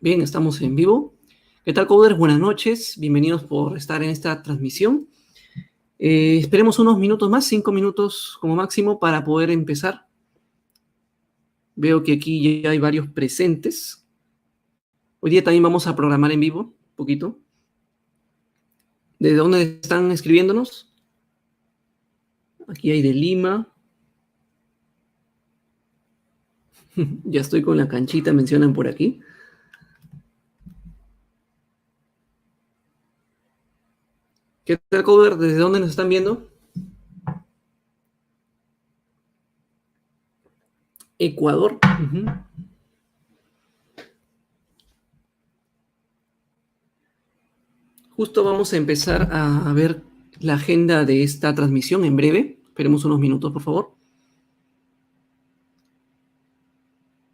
Bien, estamos en vivo. ¿Qué tal, coders? Buenas noches. Bienvenidos por estar en esta transmisión. Esperemos unos minutos más, 5 minutos como máximo, para poder empezar. Veo que aquí ya hay varios presentes. Hoy día también vamos a programar en vivo, un poquito. ¿De dónde están escribiéndonos? Aquí hay de Lima. Ya estoy con la canchita, mencionan por aquí. ¿Qué tal, coder? ¿Desde dónde nos están viendo? Ecuador. Justo vamos a empezar a ver la agenda de esta transmisión en breve. Esperemos unos minutos, por favor.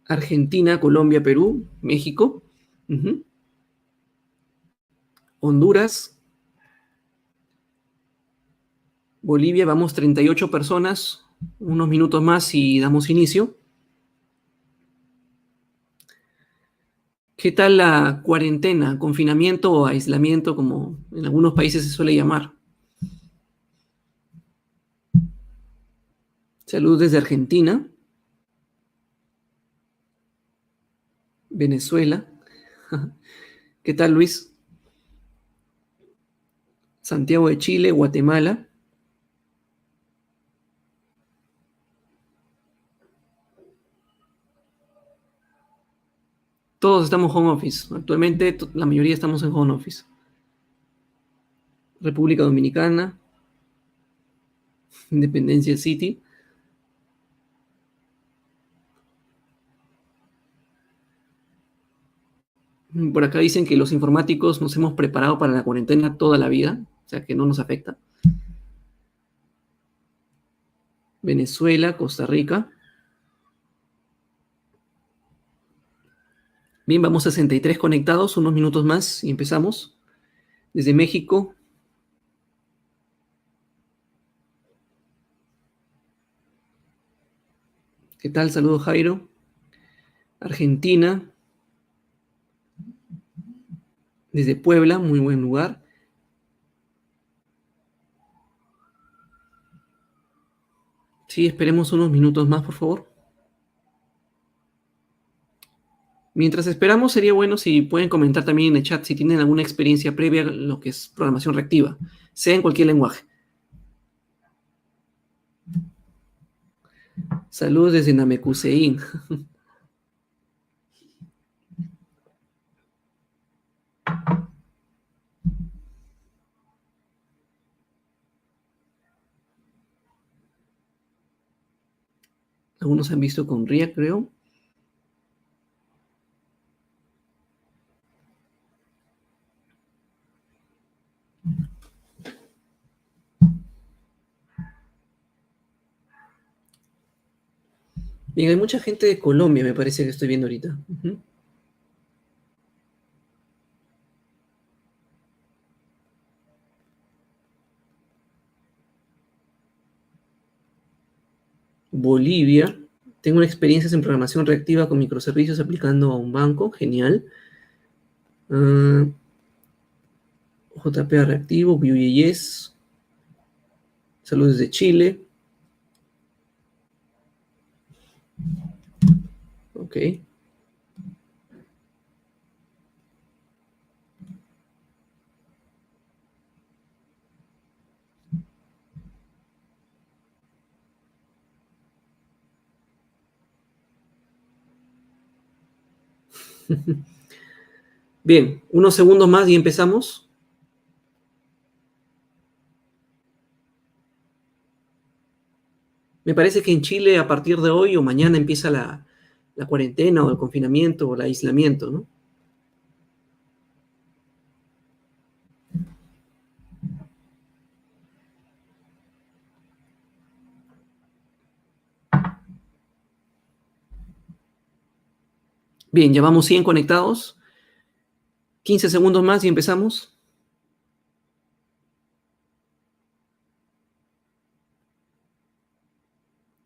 Argentina, Colombia, Perú, México, Honduras, Bolivia, vamos 38 personas, unos minutos más y damos inicio. ¿Qué tal la cuarentena, confinamiento o aislamiento, como en algunos países se suele llamar? Saludos desde Argentina, Venezuela. ¿Qué tal, Luis? Santiago de Chile, Guatemala. Todos estamos home office. Actualmente la mayoría estamos en home office. República Dominicana, Independencia City. Por acá dicen que los informáticos nos hemos preparado para la cuarentena toda la vida, o sea que no nos afecta. Venezuela, Costa Rica. Bien, vamos a 63 conectados, unos minutos más y empezamos. Desde México. ¿Qué tal? Saludos, Jairo. Argentina. Desde Puebla, muy buen lugar. Sí, esperemos unos minutos más, por favor. Mientras esperamos, sería bueno si pueden comentar también en el chat si tienen alguna experiencia previa en lo que es programación reactiva, sea en cualquier lenguaje. Saludos desde Namekusein. Algunos han visto con RIA, creo. Bien, hay mucha gente de Colombia, me parece que estoy viendo ahorita. Bolivia. Tengo experiencias en programación reactiva con microservicios aplicando a un banco. Genial. JPA reactivo, Vue.js. Saludos desde Chile. Ok. Bien, unos segundos más y empezamos. Me parece que en Chile a partir de hoy o mañana empieza la cuarentena o el confinamiento o el aislamiento, ¿no? Bien, llevamos 100 conectados. 15 segundos más y empezamos.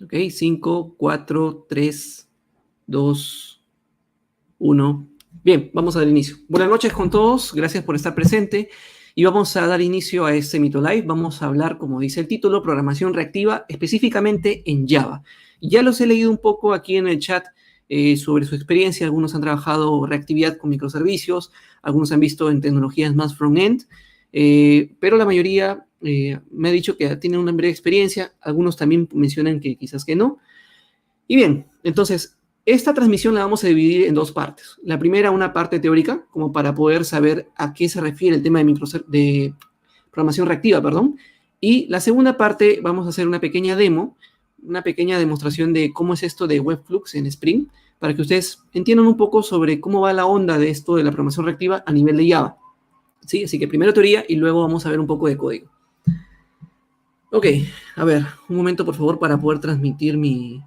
Ok, 5, 4, 3, 2, 1. Bien, vamos a dar inicio. Buenas noches con todos, gracias por estar presente y vamos a dar inicio a este Mito Live. Vamos a hablar, como dice el título, programación reactiva, específicamente en Java. Ya los he leído un poco aquí en el chat sobre su experiencia. Algunos han trabajado reactividad con microservicios, algunos han visto en tecnologías más front-end, pero la mayoría me ha dicho que tienen una breve experiencia. Algunos también mencionan que quizás que no. Y bien, entonces, esta transmisión la vamos a dividir en dos partes. La primera, una parte teórica, como para poder saber a qué se refiere el tema de programación reactiva, perdón. Y la segunda parte, vamos a hacer una pequeña demo, una pequeña demostración de cómo es esto de Webflux en Spring, para que ustedes entiendan un poco sobre cómo va la onda de esto de la programación reactiva a nivel de Java. ¿Sí? Así que primero teoría y luego vamos a ver un poco de código. Ok, a ver, un momento por favor para poder transmitir mi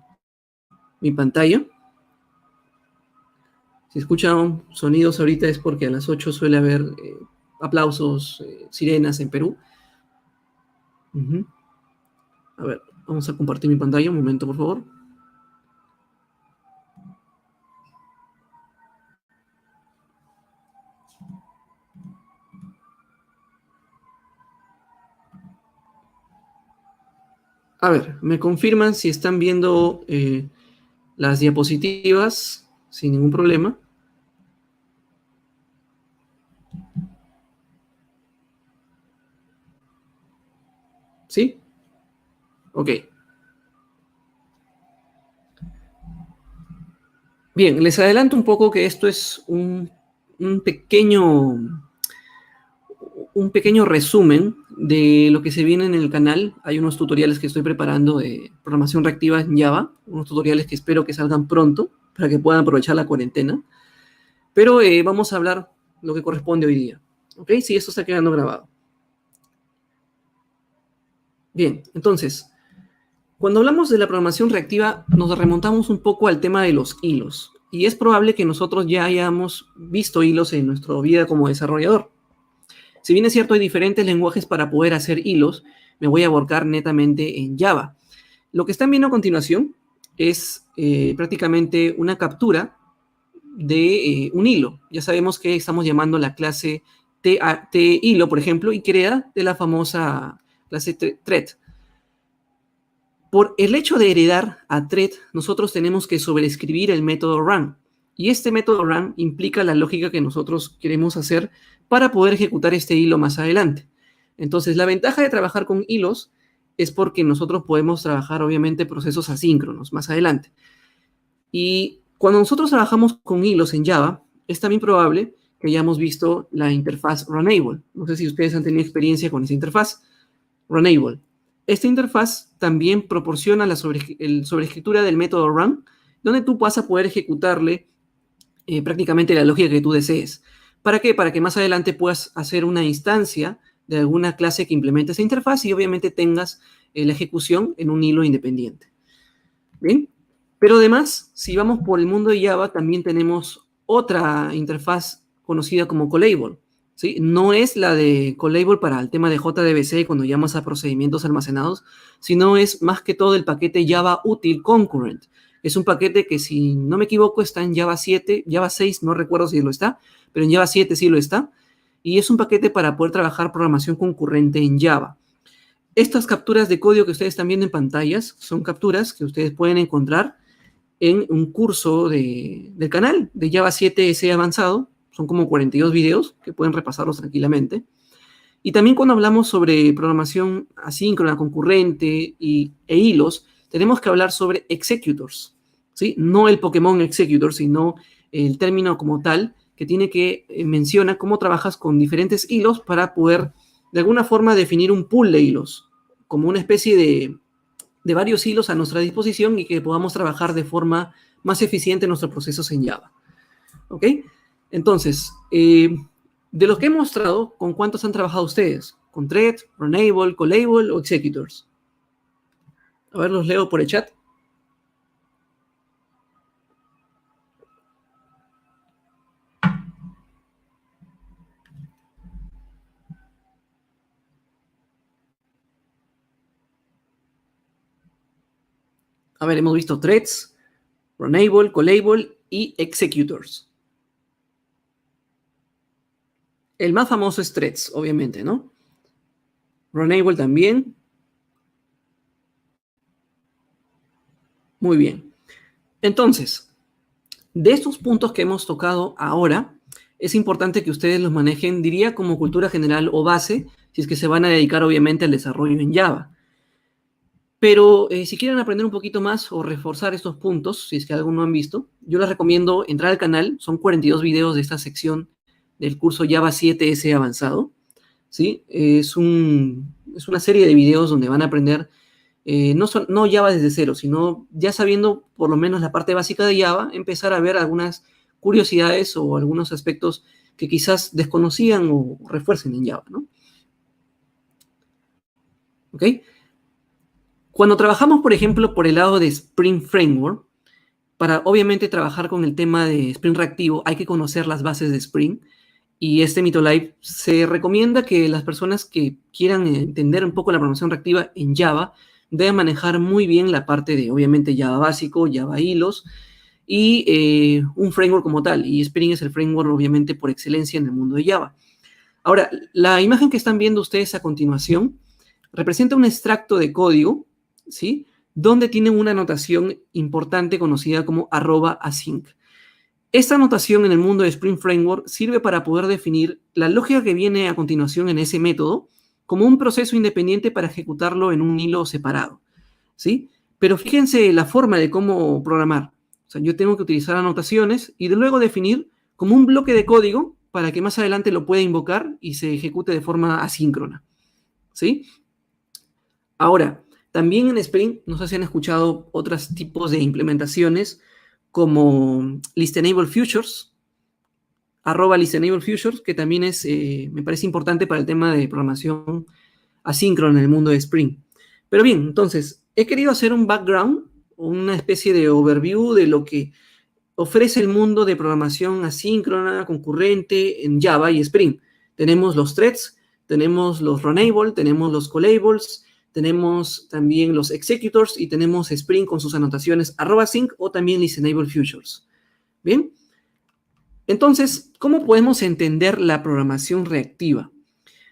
pantalla. Si escuchan sonidos ahorita es porque a las 8 suele haber aplausos, sirenas en Perú. A ver, vamos a compartir mi pantalla un momento, por favor. A ver, me confirman si están viendo las diapositivas sin ningún problema. ¿Sí? Ok. Bien, les adelanto un poco que esto es un pequeño un pequeño resumen de lo que se viene en el canal. Hay unos tutoriales que estoy preparando de programación reactiva en Java, unos tutoriales que espero que salgan pronto para que puedan aprovechar la cuarentena. Pero vamos a hablar lo que corresponde hoy día. ¿Ok? Sí, esto está quedando grabado. Bien, entonces, cuando hablamos de la programación reactiva, nos remontamos un poco al tema de los hilos. Y es probable que nosotros ya hayamos visto hilos en nuestra vida como desarrollador. Si bien es cierto, hay diferentes lenguajes para poder hacer hilos, me voy a abarcar netamente en Java. Lo que están viendo a continuación es prácticamente una captura de un hilo. Ya sabemos que estamos llamando la clase thilo, por ejemplo, y crea de la famosa clase thread. Por el hecho de heredar a thread, nosotros tenemos que sobreescribir el método run. Y este método run implica la lógica que nosotros queremos hacer para poder ejecutar este hilo más adelante. Entonces, la ventaja de trabajar con hilos es porque nosotros podemos trabajar, obviamente, procesos asíncronos más adelante. Y cuando nosotros trabajamos con hilos en Java, es también probable que hayamos visto la interfaz Runable. No sé si ustedes han tenido experiencia con esa interfaz. Runable. Esta interfaz también proporciona la sobreescritura del método run, donde tú vas a poder ejecutarle prácticamente la lógica que tú desees. ¿Para qué? Para que más adelante puedas hacer una instancia de alguna clase que implemente esa interfaz y obviamente tengas la ejecución en un hilo independiente. ¿Bien? Pero además, si vamos por el mundo de Java, también tenemos otra interfaz conocida como Collable. ¿Sí? No es la de Collable para el tema de JDBC cuando llamas a procedimientos almacenados, sino es más que todo el paquete Java Util Concurrent. Es un paquete que, si no me equivoco, está en Java 7, Java 6, no recuerdo si lo está, pero en Java 7 sí lo está. Y es un paquete para poder trabajar programación concurrente en Java. Estas capturas de código que ustedes están viendo en pantallas son capturas que ustedes pueden encontrar en un curso del canal de Java 7 SE Avanzado. Son como 42 videos que pueden repasarlos tranquilamente. Y también cuando hablamos sobre programación asíncrona, concurrente e hilos, tenemos que hablar sobre executors, ¿sí? No el Pokémon executor, sino el término como tal, que tiene que menciona cómo trabajas con diferentes hilos para poder, de alguna forma, definir un pool de hilos, como una especie de varios hilos a nuestra disposición y que podamos trabajar de forma más eficiente en nuestros procesos en Java. ¿Ok? Entonces, de los que he mostrado, ¿con cuántos han trabajado ustedes? ¿Con Thread, Runable, Collable o Executors? A ver, los leo por el chat. A ver, hemos visto Threads, Runable, Collable y Executors. El más famoso es Threads, obviamente, ¿no? Runnable también. Muy bien. Entonces, de estos puntos que hemos tocado ahora, es importante que ustedes los manejen, diría, como cultura general o base, si es que se van a dedicar, obviamente, al desarrollo en Java. Pero si quieren aprender un poquito más o reforzar estos puntos, si es que algo no han visto, yo les recomiendo entrar al canal. Son 42 videos de esta sección del curso Java 7S avanzado. ¿Sí? Es una serie de videos donde van a aprender no Java desde cero, sino ya sabiendo por lo menos la parte básica de Java, empezar a ver algunas curiosidades o algunos aspectos que quizás desconocían o refuercen en Java, ¿no? ¿Ok? Cuando trabajamos, por ejemplo, por el lado de Spring Framework, para obviamente trabajar con el tema de Spring Reactivo hay que conocer las bases de Spring. Y este Mito Live se recomienda que las personas que quieran entender un poco la programación reactiva en Java deben manejar muy bien la parte de, obviamente, Java básico, Java hilos y un framework como tal. Y Spring es el framework, obviamente, por excelencia en el mundo de Java. Ahora, la imagen que están viendo ustedes a continuación representa un extracto de código, ¿sí? Donde tienen una anotación importante conocida como @async. Esta notación en el mundo de Spring Framework sirve para poder definir la lógica que viene a continuación en ese método como un proceso independiente para ejecutarlo en un hilo separado, ¿sí? Pero fíjense la forma de cómo programar. O sea, yo tengo que utilizar anotaciones y de luego definir como un bloque de código para que más adelante lo pueda invocar y se ejecute de forma asíncrona, ¿sí? Ahora, también en Spring, no sé si han escuchado otros tipos de implementaciones como Listenable Futures, @Listenable Futures, que también es, me parece importante para el tema de programación asíncrona en el mundo de Spring. Pero bien, entonces, he querido hacer un background, una especie de overview de lo que ofrece el mundo de programación asíncrona, concurrente en Java y Spring. Tenemos los threads, tenemos los runnable, tenemos los callables, tenemos también los executors y tenemos Spring con sus anotaciones @sync o también listenable futures. Bien. Entonces, ¿cómo podemos entender la programación reactiva?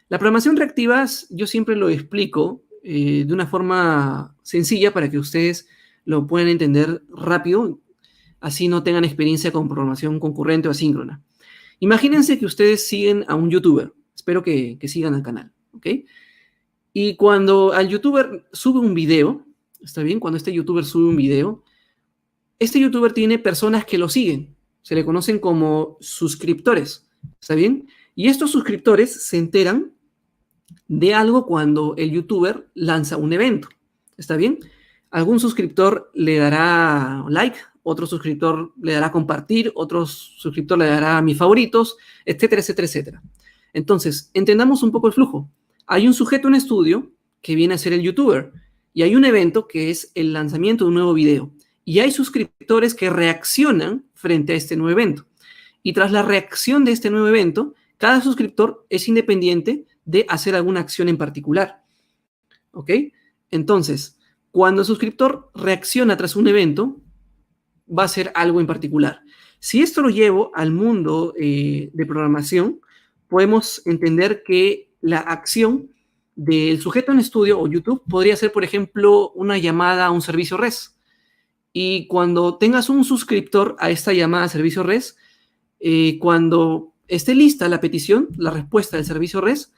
La programación reactiva, yo siempre lo explico de una forma sencilla para que ustedes lo puedan entender rápido, así no tengan experiencia con programación concurrente o asíncrona. Imagínense que ustedes siguen a un youtuber, espero que sigan al canal, ¿ok? Y cuando al youtuber sube un video, ¿está bien? Cuando este youtuber sube un video, este youtuber tiene personas que lo siguen, se le conocen como suscriptores, ¿está bien? Y estos suscriptores se enteran de algo cuando el youtuber lanza un evento, ¿está bien? Algún suscriptor le dará like, otro suscriptor le dará compartir, otro suscriptor le dará mis favoritos, etcétera, etcétera, etcétera. Entonces, entendamos un poco el flujo. Hay un sujeto en estudio que viene a ser el youtuber y hay un evento que es el lanzamiento de un nuevo video y hay suscriptores que reaccionan frente a este nuevo evento. Y tras la reacción de este nuevo evento, cada suscriptor es independiente de hacer alguna acción en particular. ¿Ok? Entonces, cuando el suscriptor reacciona tras un evento, va a hacer algo en particular. Si esto lo llevo al mundo de programación, podemos entender que la acción del sujeto en estudio o YouTube podría ser, por ejemplo, una llamada a un servicio REST. Y cuando tengas un suscriptor a esta llamada a servicio REST, cuando esté lista la petición, la respuesta del servicio REST,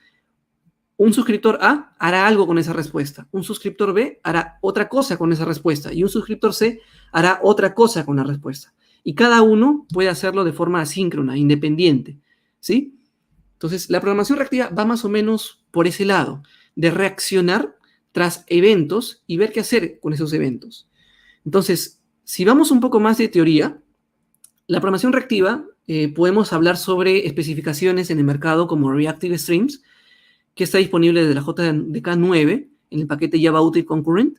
un suscriptor A hará algo con esa respuesta, un suscriptor B hará otra cosa con esa respuesta y un suscriptor C hará otra cosa con la respuesta. Y cada uno puede hacerlo de forma asíncrona, independiente, ¿sí? Entonces, la programación reactiva va más o menos por ese lado, de reaccionar tras eventos y ver qué hacer con esos eventos. Entonces, si vamos un poco más de teoría, la programación reactiva podemos hablar sobre especificaciones en el mercado como Reactive Streams, que está disponible desde la JDK 9 en el paquete Java Util Concurrent.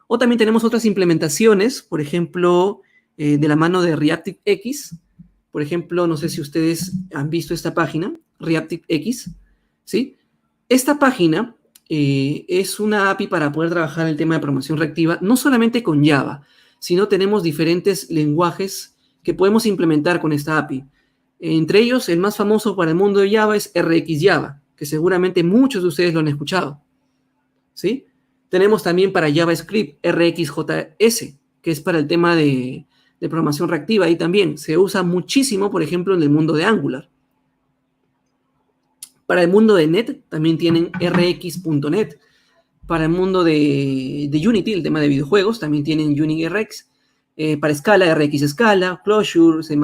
O también tenemos otras implementaciones, por ejemplo, de la mano de ReactiveX. Por ejemplo, no sé si ustedes han visto esta página, ReactiveX, ¿sí? Esta página es una API para poder trabajar el tema de programación reactiva, no solamente con Java, sino tenemos diferentes lenguajes que podemos implementar con esta API. Entre ellos, el más famoso para el mundo de Java es RxJava, que seguramente muchos de ustedes lo han escuchado, ¿sí? Tenemos también para JavaScript RxJS, que es para el tema de programación reactiva, y también se usa muchísimo, por ejemplo, en el mundo de Angular. Para el mundo de .NET también tienen rx.net. Para el mundo de Unity, el tema de videojuegos, también tienen UniRx. Para Scala, RX Scala, Clojure, C++,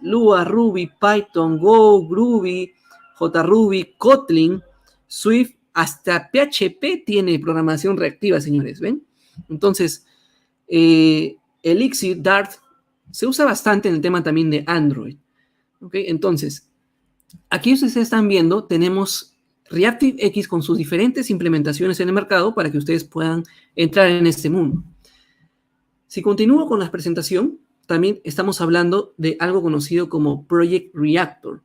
Lua, Ruby, Python, Go, Groovy, JRuby, Kotlin, Swift, hasta PHP tiene programación reactiva, señores, ¿ven? Entonces, Elixir, Dart, se usa bastante en el tema también de Android. ¿Ok? Entonces, aquí ustedes están viendo, tenemos ReactiveX con sus diferentes implementaciones en el mercado para que ustedes puedan entrar en este mundo. Si continúo con la presentación, también estamos hablando de algo conocido como Project Reactor.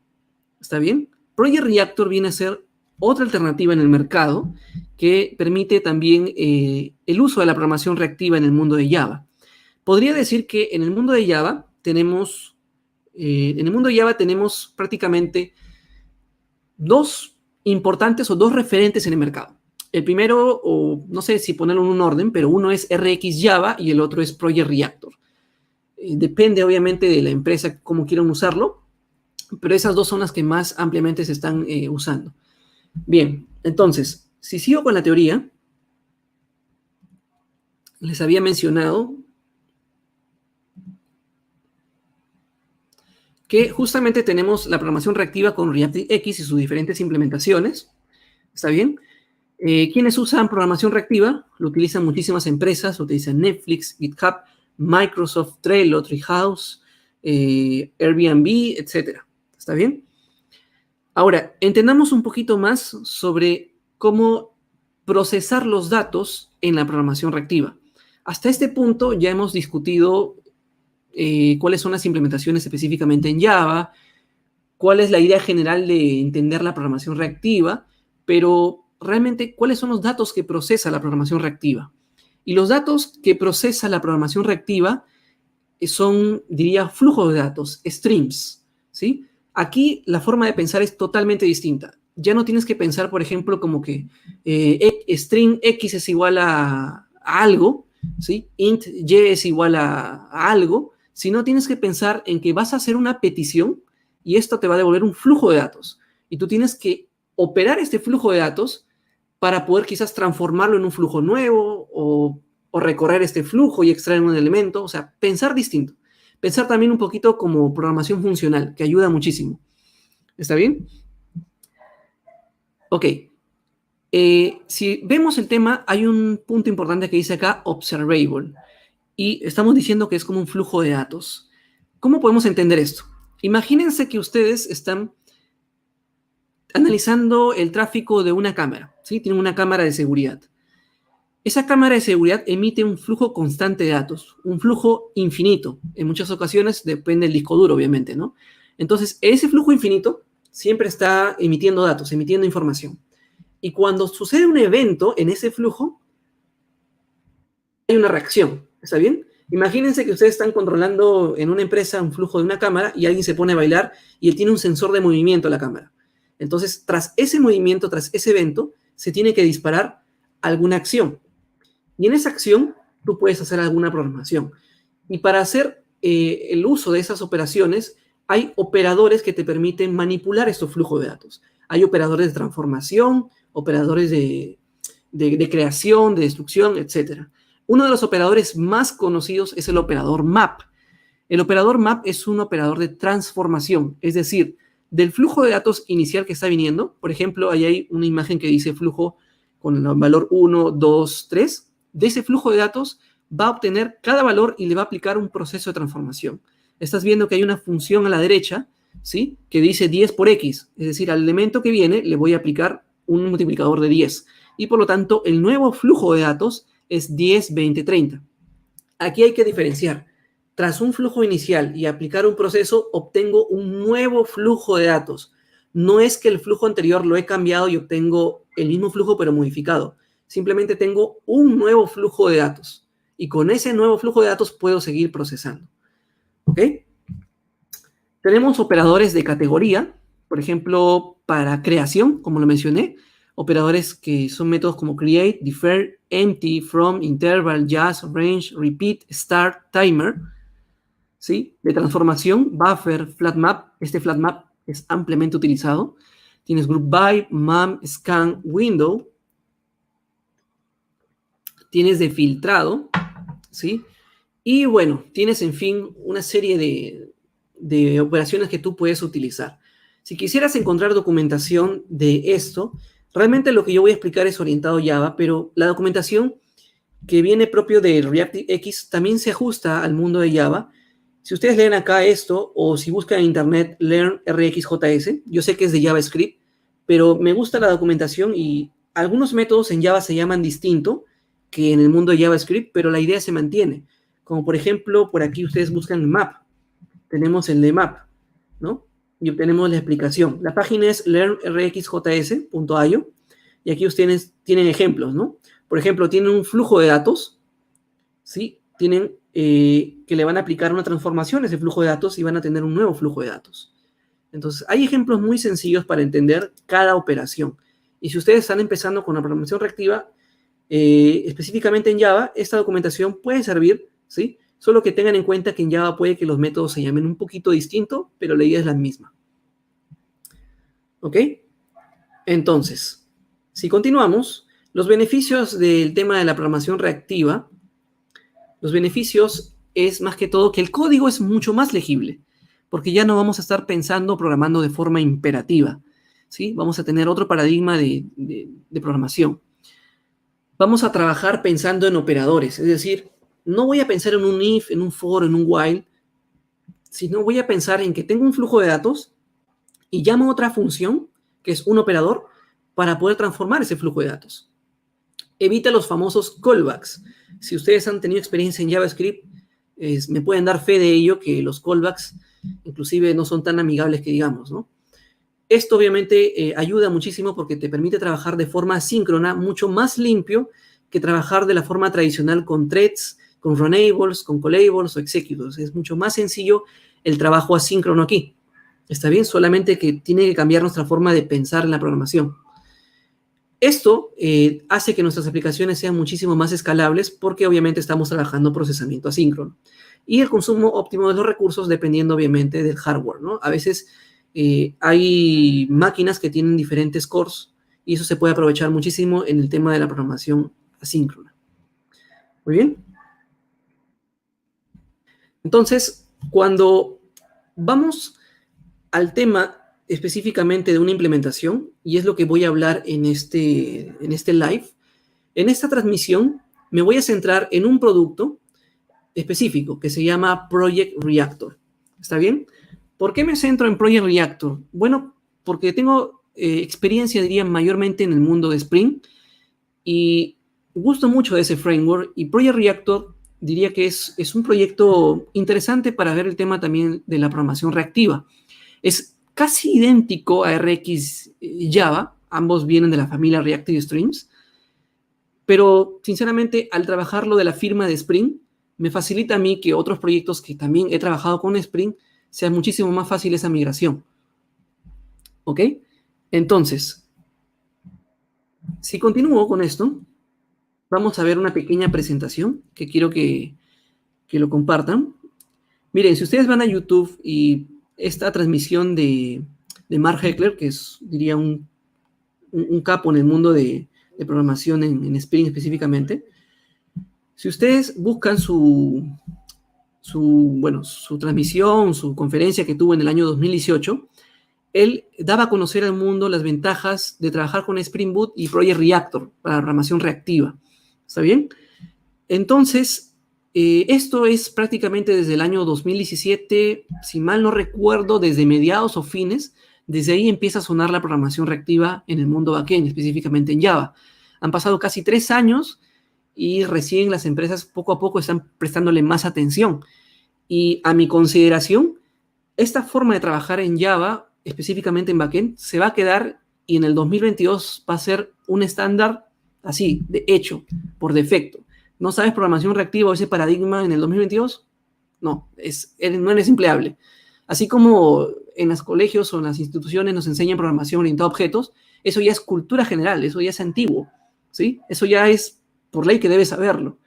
¿Está bien? Project Reactor viene a ser otra alternativa en el mercado que permite también el uso de la programación reactiva en el mundo de Java. Podría decir que en el mundo de Java tenemos prácticamente dos importantes o dos referentes en el mercado. El primero, o no sé si ponerlo en un orden, pero uno es RxJava y el otro es Project Reactor. Depende obviamente de la empresa cómo quieran usarlo, pero esas dos son las que más ampliamente se están usando. Bien, entonces, si sigo con la teoría, les había mencionado que justamente tenemos la programación reactiva con ReactiveX y sus diferentes implementaciones. ¿Está bien? ¿Quiénes usan programación reactiva? Lo utilizan muchísimas empresas, lo utilizan Netflix, GitHub, Microsoft, Trello, Treehouse, Airbnb, etc. ¿Está bien? Ahora, entendamos un poquito más sobre cómo procesar los datos en la programación reactiva. Hasta este punto ya hemos discutido cuáles son las implementaciones específicamente en Java, cuál es la idea general de entender la programación reactiva, pero realmente cuáles son los datos que procesa la programación reactiva. Y los datos que procesa la programación reactiva son, diría, flujos de datos, streams, ¿sí? Aquí la forma de pensar es totalmente distinta. Ya no tienes que pensar, por ejemplo, como que string X es igual a algo, ¿sí? Int Y es igual a algo, sino tienes que pensar en que vas a hacer una petición y esto te va a devolver un flujo de datos. Y tú tienes que operar este flujo de datos para poder quizás transformarlo en un flujo nuevo o recorrer este flujo y extraer un elemento. O sea, pensar distinto. Pensar también un poquito como programación funcional, que ayuda muchísimo. ¿Está bien? Ok. Si vemos el tema, hay un punto importante que dice acá, observable. Y estamos diciendo que es como un flujo de datos. ¿Cómo podemos entender esto? Imagínense que ustedes están analizando el tráfico de una cámara, ¿sí? Tienen una cámara de seguridad. Esa cámara de seguridad emite un flujo constante de datos, un flujo infinito. En muchas ocasiones depende del disco duro, obviamente, ¿no? Entonces, ese flujo infinito siempre está emitiendo datos, emitiendo información. Y cuando sucede un evento en ese flujo, hay una reacción, ¿está bien? Imagínense que ustedes están controlando en una empresa un flujo de una cámara y alguien se pone a bailar y él tiene un sensor de movimiento a la cámara. Entonces, tras ese movimiento, tras ese evento, se tiene que disparar alguna acción. Y en esa acción, tú puedes hacer alguna programación. Y para hacer el uso de esas operaciones, hay operadores que te permiten manipular estos flujos de datos. Hay operadores de transformación, operadores de creación, de destrucción, etc. Uno de los operadores más conocidos es el operador map. El operador map es un operador de transformación, es decir, del flujo de datos inicial que está viniendo. Por ejemplo, ahí hay una imagen que dice flujo con el valor 1, 2, 3. De ese flujo de datos va a obtener cada valor y le va a aplicar un proceso de transformación. Estás viendo que hay una función a la derecha, ¿sí? Que dice 10 por X, es decir, al elemento que viene le voy a aplicar un multiplicador de 10. Y por lo tanto, el nuevo flujo de datos es 10, 20, 30. Aquí hay que diferenciar. Tras un flujo inicial y aplicar un proceso, obtengo un nuevo flujo de datos. No es que el flujo anterior lo he cambiado y obtengo el mismo flujo pero modificado. Simplemente tengo un nuevo flujo de datos. Y con ese nuevo flujo de datos puedo seguir procesando. ¿Ok? Tenemos operadores de categoría, por ejemplo, para creación, como lo mencioné, operadores que son métodos como create, defer, empty, from, interval, just, range, repeat, start, timer, ¿sí? De transformación, buffer, flat map. Este flat map es ampliamente utilizado. Tienes group by, mum, scan, window. Tienes de filtrado, ¿sí? Y bueno, tienes en fin una serie de operaciones que tú puedes utilizar. Si quisieras encontrar documentación de esto, realmente lo que yo voy a explicar es orientado a Java, pero la documentación que viene propio de ReactX también se ajusta al mundo de Java. Si ustedes leen acá esto, o si buscan en internet Learn RxJS, yo sé que es de JavaScript, pero me gusta la documentación y algunos métodos en Java se llaman distinto que en el mundo de JavaScript, pero la idea se mantiene. Como por ejemplo, por aquí ustedes buscan map. Tenemos el de map, ¿no? Y obtenemos la explicación. La página es learnrxjs.io y aquí ustedes tienen ejemplos, ¿no? Por ejemplo, tienen un flujo de datos, ¿sí? Tienen que le van a aplicar una transformación a ese flujo de datos y van a tener un nuevo flujo de datos. Entonces, hay ejemplos muy sencillos para entender cada operación. Y si ustedes están empezando con la programación reactiva, específicamente en Java, esta documentación puede servir, ¿sí? Solo que tengan en cuenta que en Java puede que los métodos se llamen un poquito distinto, pero la idea es la misma. ¿Ok? Entonces, si continuamos, los beneficios del tema de la programación reactiva, los beneficios es más que todo que el código es mucho más legible, porque ya no vamos a estar pensando, programando de forma imperativa, ¿sí? Vamos a tener otro paradigma de programación. Vamos a trabajar pensando en operadores, es decir, no voy a pensar en un if, en un for, en un while, sino voy a pensar en que tengo un flujo de datos y llamo a otra función, que es un operador, para poder transformar ese flujo de datos. Evita los famosos callbacks. Si ustedes han tenido experiencia en JavaScript, me pueden dar fe de ello, que los callbacks inclusive no son tan amigables que digamos, ¿no? Esto obviamente ayuda muchísimo porque te permite trabajar de forma asíncrona, mucho más limpio que trabajar de la forma tradicional con threads, con runables, con callables o executables. Es mucho más sencillo el trabajo asíncrono aquí. ¿Está bien? Solamente que tiene que cambiar nuestra forma de pensar en la programación. Esto hace que nuestras aplicaciones sean muchísimo más escalables porque obviamente estamos trabajando procesamiento asíncrono. Y el consumo óptimo de los recursos dependiendo obviamente del hardware, ¿no? A veces hay máquinas que tienen diferentes cores y eso se puede aprovechar muchísimo en el tema de la programación asíncrona. Muy bien. Entonces, cuando vamos al tema específicamente de una implementación, y es lo que voy a hablar en este live, en esta transmisión me voy a centrar en un producto específico que se llama Project Reactor. ¿Está bien? ¿Por qué me centro en Project Reactor? Bueno, porque tengo experiencia, diría, mayormente en el mundo de Spring y gusto mucho de ese framework y Project Reactor diría que es un proyecto interesante para ver el tema también de la programación reactiva. Es casi idéntico a RX Java, ambos vienen de la familia Reactive Streams, pero sinceramente al trabajarlo de la firma de Spring, me facilita a mí que otros proyectos que también he trabajado con Spring sea muchísimo más fácil esa migración. ¿Ok? Entonces, si continúo con esto, vamos a ver una pequeña presentación que quiero que lo compartan. Miren, si ustedes van a YouTube y esta transmisión de Mark Heckler, que es, diría, un capo en el mundo de programación en Spring específicamente, si ustedes buscan su transmisión, su conferencia que tuvo en el año 2018, él daba a conocer al mundo las ventajas de trabajar con Spring Boot y Project Reactor para programación reactiva. ¿Está bien? Entonces, esto es prácticamente desde el año 2017, si mal no recuerdo, desde mediados o fines, desde ahí empieza a sonar la programación reactiva en el mundo backend, específicamente en Java. Han pasado casi 3 años y recién las empresas poco a poco están prestándole más atención. Y a mi consideración, esta forma de trabajar en Java, específicamente en backend, se va a quedar y en el 2022 va a ser un estándar así, de hecho, por defecto. ¿No sabes programación reactiva o ese paradigma en el 2022? No, no eres empleable. Así como en los colegios o en las instituciones nos enseñan programación orientada a objetos, eso ya es cultura general, eso ya es antiguo, ¿sí? Eso ya es por ley que debes saberlo.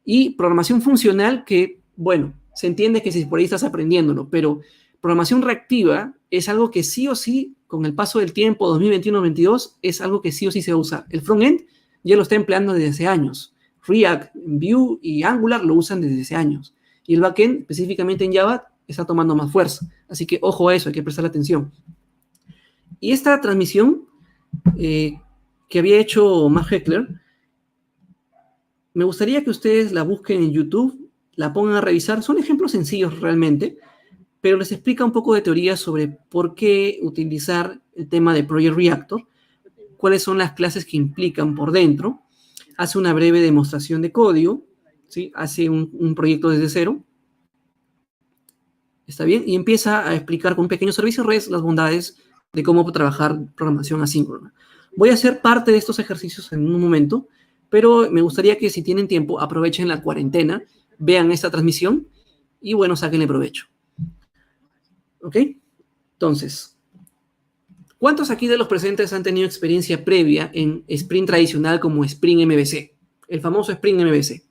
Y programación funcional que, bueno, se entiende que si por ahí estás aprendiéndolo, pero programación reactiva es algo que sí o sí, con el paso del tiempo, 2021-2022, es algo que sí o sí se va a usar. El frontend ya lo está empleando desde hace años. React, Vue y Angular lo usan desde hace años. Y el backend, específicamente en Java, está tomando más fuerza. Así que ojo a eso, hay que prestar atención. Y esta transmisión que había hecho Mark Heckler, me gustaría que ustedes la busquen en YouTube, la pongan a revisar. Son ejemplos sencillos realmente, pero les explica un poco de teoría sobre por qué utilizar el tema de Project Reactor, cuáles son las clases que implican por dentro, hace una breve demostración de código, ¿sí? Hace un proyecto desde cero, ¿está bien? Y empieza a explicar con un pequeño servicio REST las bondades de cómo trabajar programación asíncrona. Voy a hacer parte de estos ejercicios en un momento, pero me gustaría que si tienen tiempo, aprovechen la cuarentena, vean esta transmisión y, bueno, sáquenle provecho. ¿Ok? Entonces, ¿cuántos aquí de los presentes han tenido experiencia previa en Spring tradicional como Spring MVC? El famoso Spring MVC.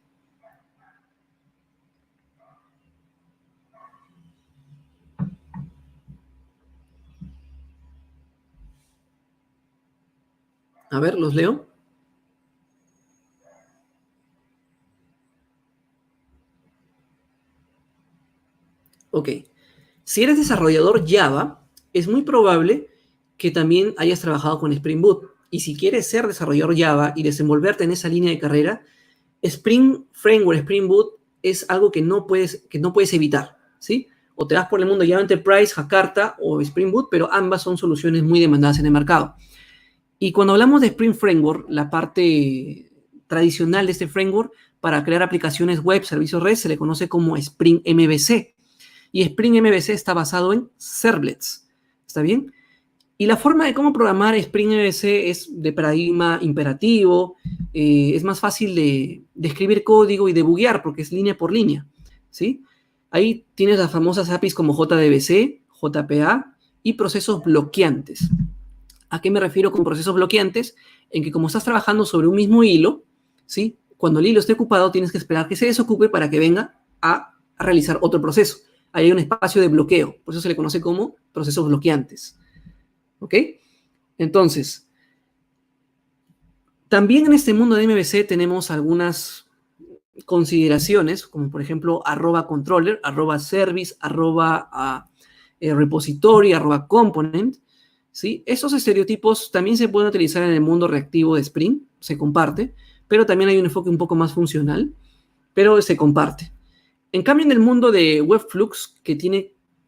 A ver, los leo. Ok. Si eres desarrollador Java, es muy probable que también hayas trabajado con Spring Boot. Y si quieres ser desarrollador Java y desenvolverte en esa línea de carrera, Spring Framework, Spring Boot es algo que no puedes evitar, ¿sí? O te vas por el mundo Java Enterprise, Jakarta o Spring Boot, pero ambas son soluciones muy demandadas en el mercado. Y cuando hablamos de Spring Framework, la parte tradicional de este framework para crear aplicaciones web, servicios REST, se le conoce como Spring MVC. Y Spring MVC está basado en servlets, ¿está bien? Y la forma de cómo programar Spring MVC es de paradigma imperativo, es más fácil de escribir código y de buguear porque es línea por línea, ¿sí? Ahí tienes las famosas APIs como JDBC, JPA y procesos bloqueantes. ¿A qué me refiero con procesos bloqueantes? En que como estás trabajando sobre un mismo hilo, ¿sí? Cuando el hilo esté ocupado, tienes que esperar que se desocupe para que venga a realizar otro proceso. Ahí hay un espacio de bloqueo, por eso se le conoce como procesos bloqueantes. ¿Ok? Entonces, también en este mundo de MVC tenemos algunas consideraciones, como por ejemplo @controller, @service, @repository, @component, ¿sí? Esos estereotipos también se pueden utilizar en el mundo reactivo de Spring, se comparte, pero también hay un enfoque un poco más funcional, pero se comparte. En cambio, en el mundo de Webflux, que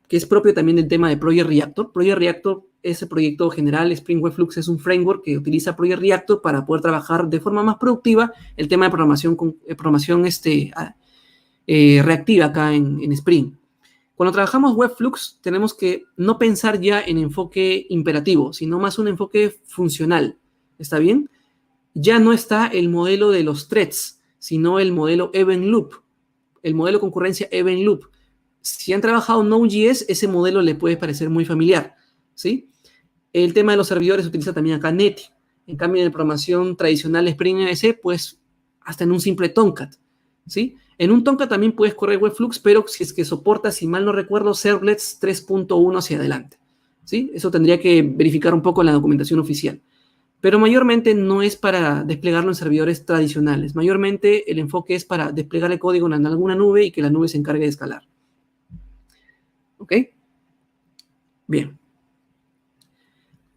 es propio también del tema de Project Reactor es el proyecto general. Spring Webflux es un framework que utiliza Project Reactor para poder trabajar de forma más productiva el tema de programación reactiva acá en Spring. Cuando trabajamos Webflux, tenemos que no pensar ya en enfoque imperativo, sino más un enfoque funcional. ¿Está bien? Ya no está el modelo de los threads, sino el modelo event loop, el modelo concurrencia event loop. Si han trabajado Node.js, ese modelo le puede parecer muy familiar, ¿sí? El tema de los servidores se utiliza también acá Netty. En cambio, en la programación tradicional Spring MVC, pues hasta en un simple Tomcat, ¿sí? En un Tomcat también puedes correr Webflux, pero si es que soporta, si mal no recuerdo, servlets 3.1 hacia adelante, ¿sí? Eso tendría que verificar un poco en la documentación oficial. Pero mayormente no es para desplegarlo en servidores tradicionales. Mayormente el enfoque es para desplegar el código en alguna nube y que la nube se encargue de escalar. ¿Ok? Bien.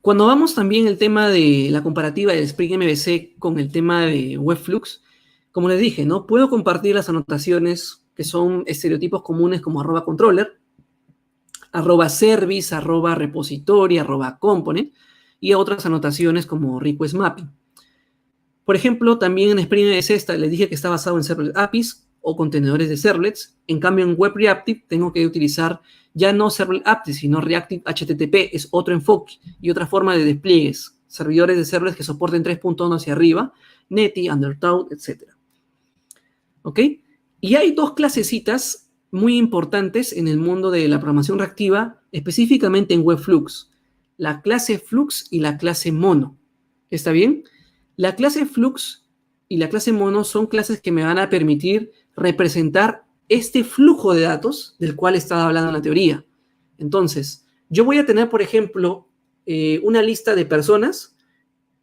Cuando vamos también el tema de la comparativa del Spring MVC con el tema de Webflux, como les dije, ¿no? Puedo compartir las anotaciones que son estereotipos comunes como @controller, @service, @repository, @component y otras anotaciones como request mapping. Por ejemplo, también en Spring MVC les dije que está basado en servlet APIs o contenedores de servlets. En cambio, en Web Reactive tengo que utilizar ya no servlet APIs, sino Reactive HTTP. Es otro enfoque y otra forma de despliegues. Servidores de servlets que soporten 3.1 hacia arriba, Netty, Undertow, etc. ¿Ok? Y hay dos clasecitas muy importantes en el mundo de la programación reactiva, específicamente en Webflux. La clase Flux y la clase Mono. ¿Está bien? La clase Flux y la clase Mono son clases que me van a permitir representar este flujo de datos del cual estaba hablando en la teoría. Entonces, yo voy a tener, por ejemplo, una lista de personas,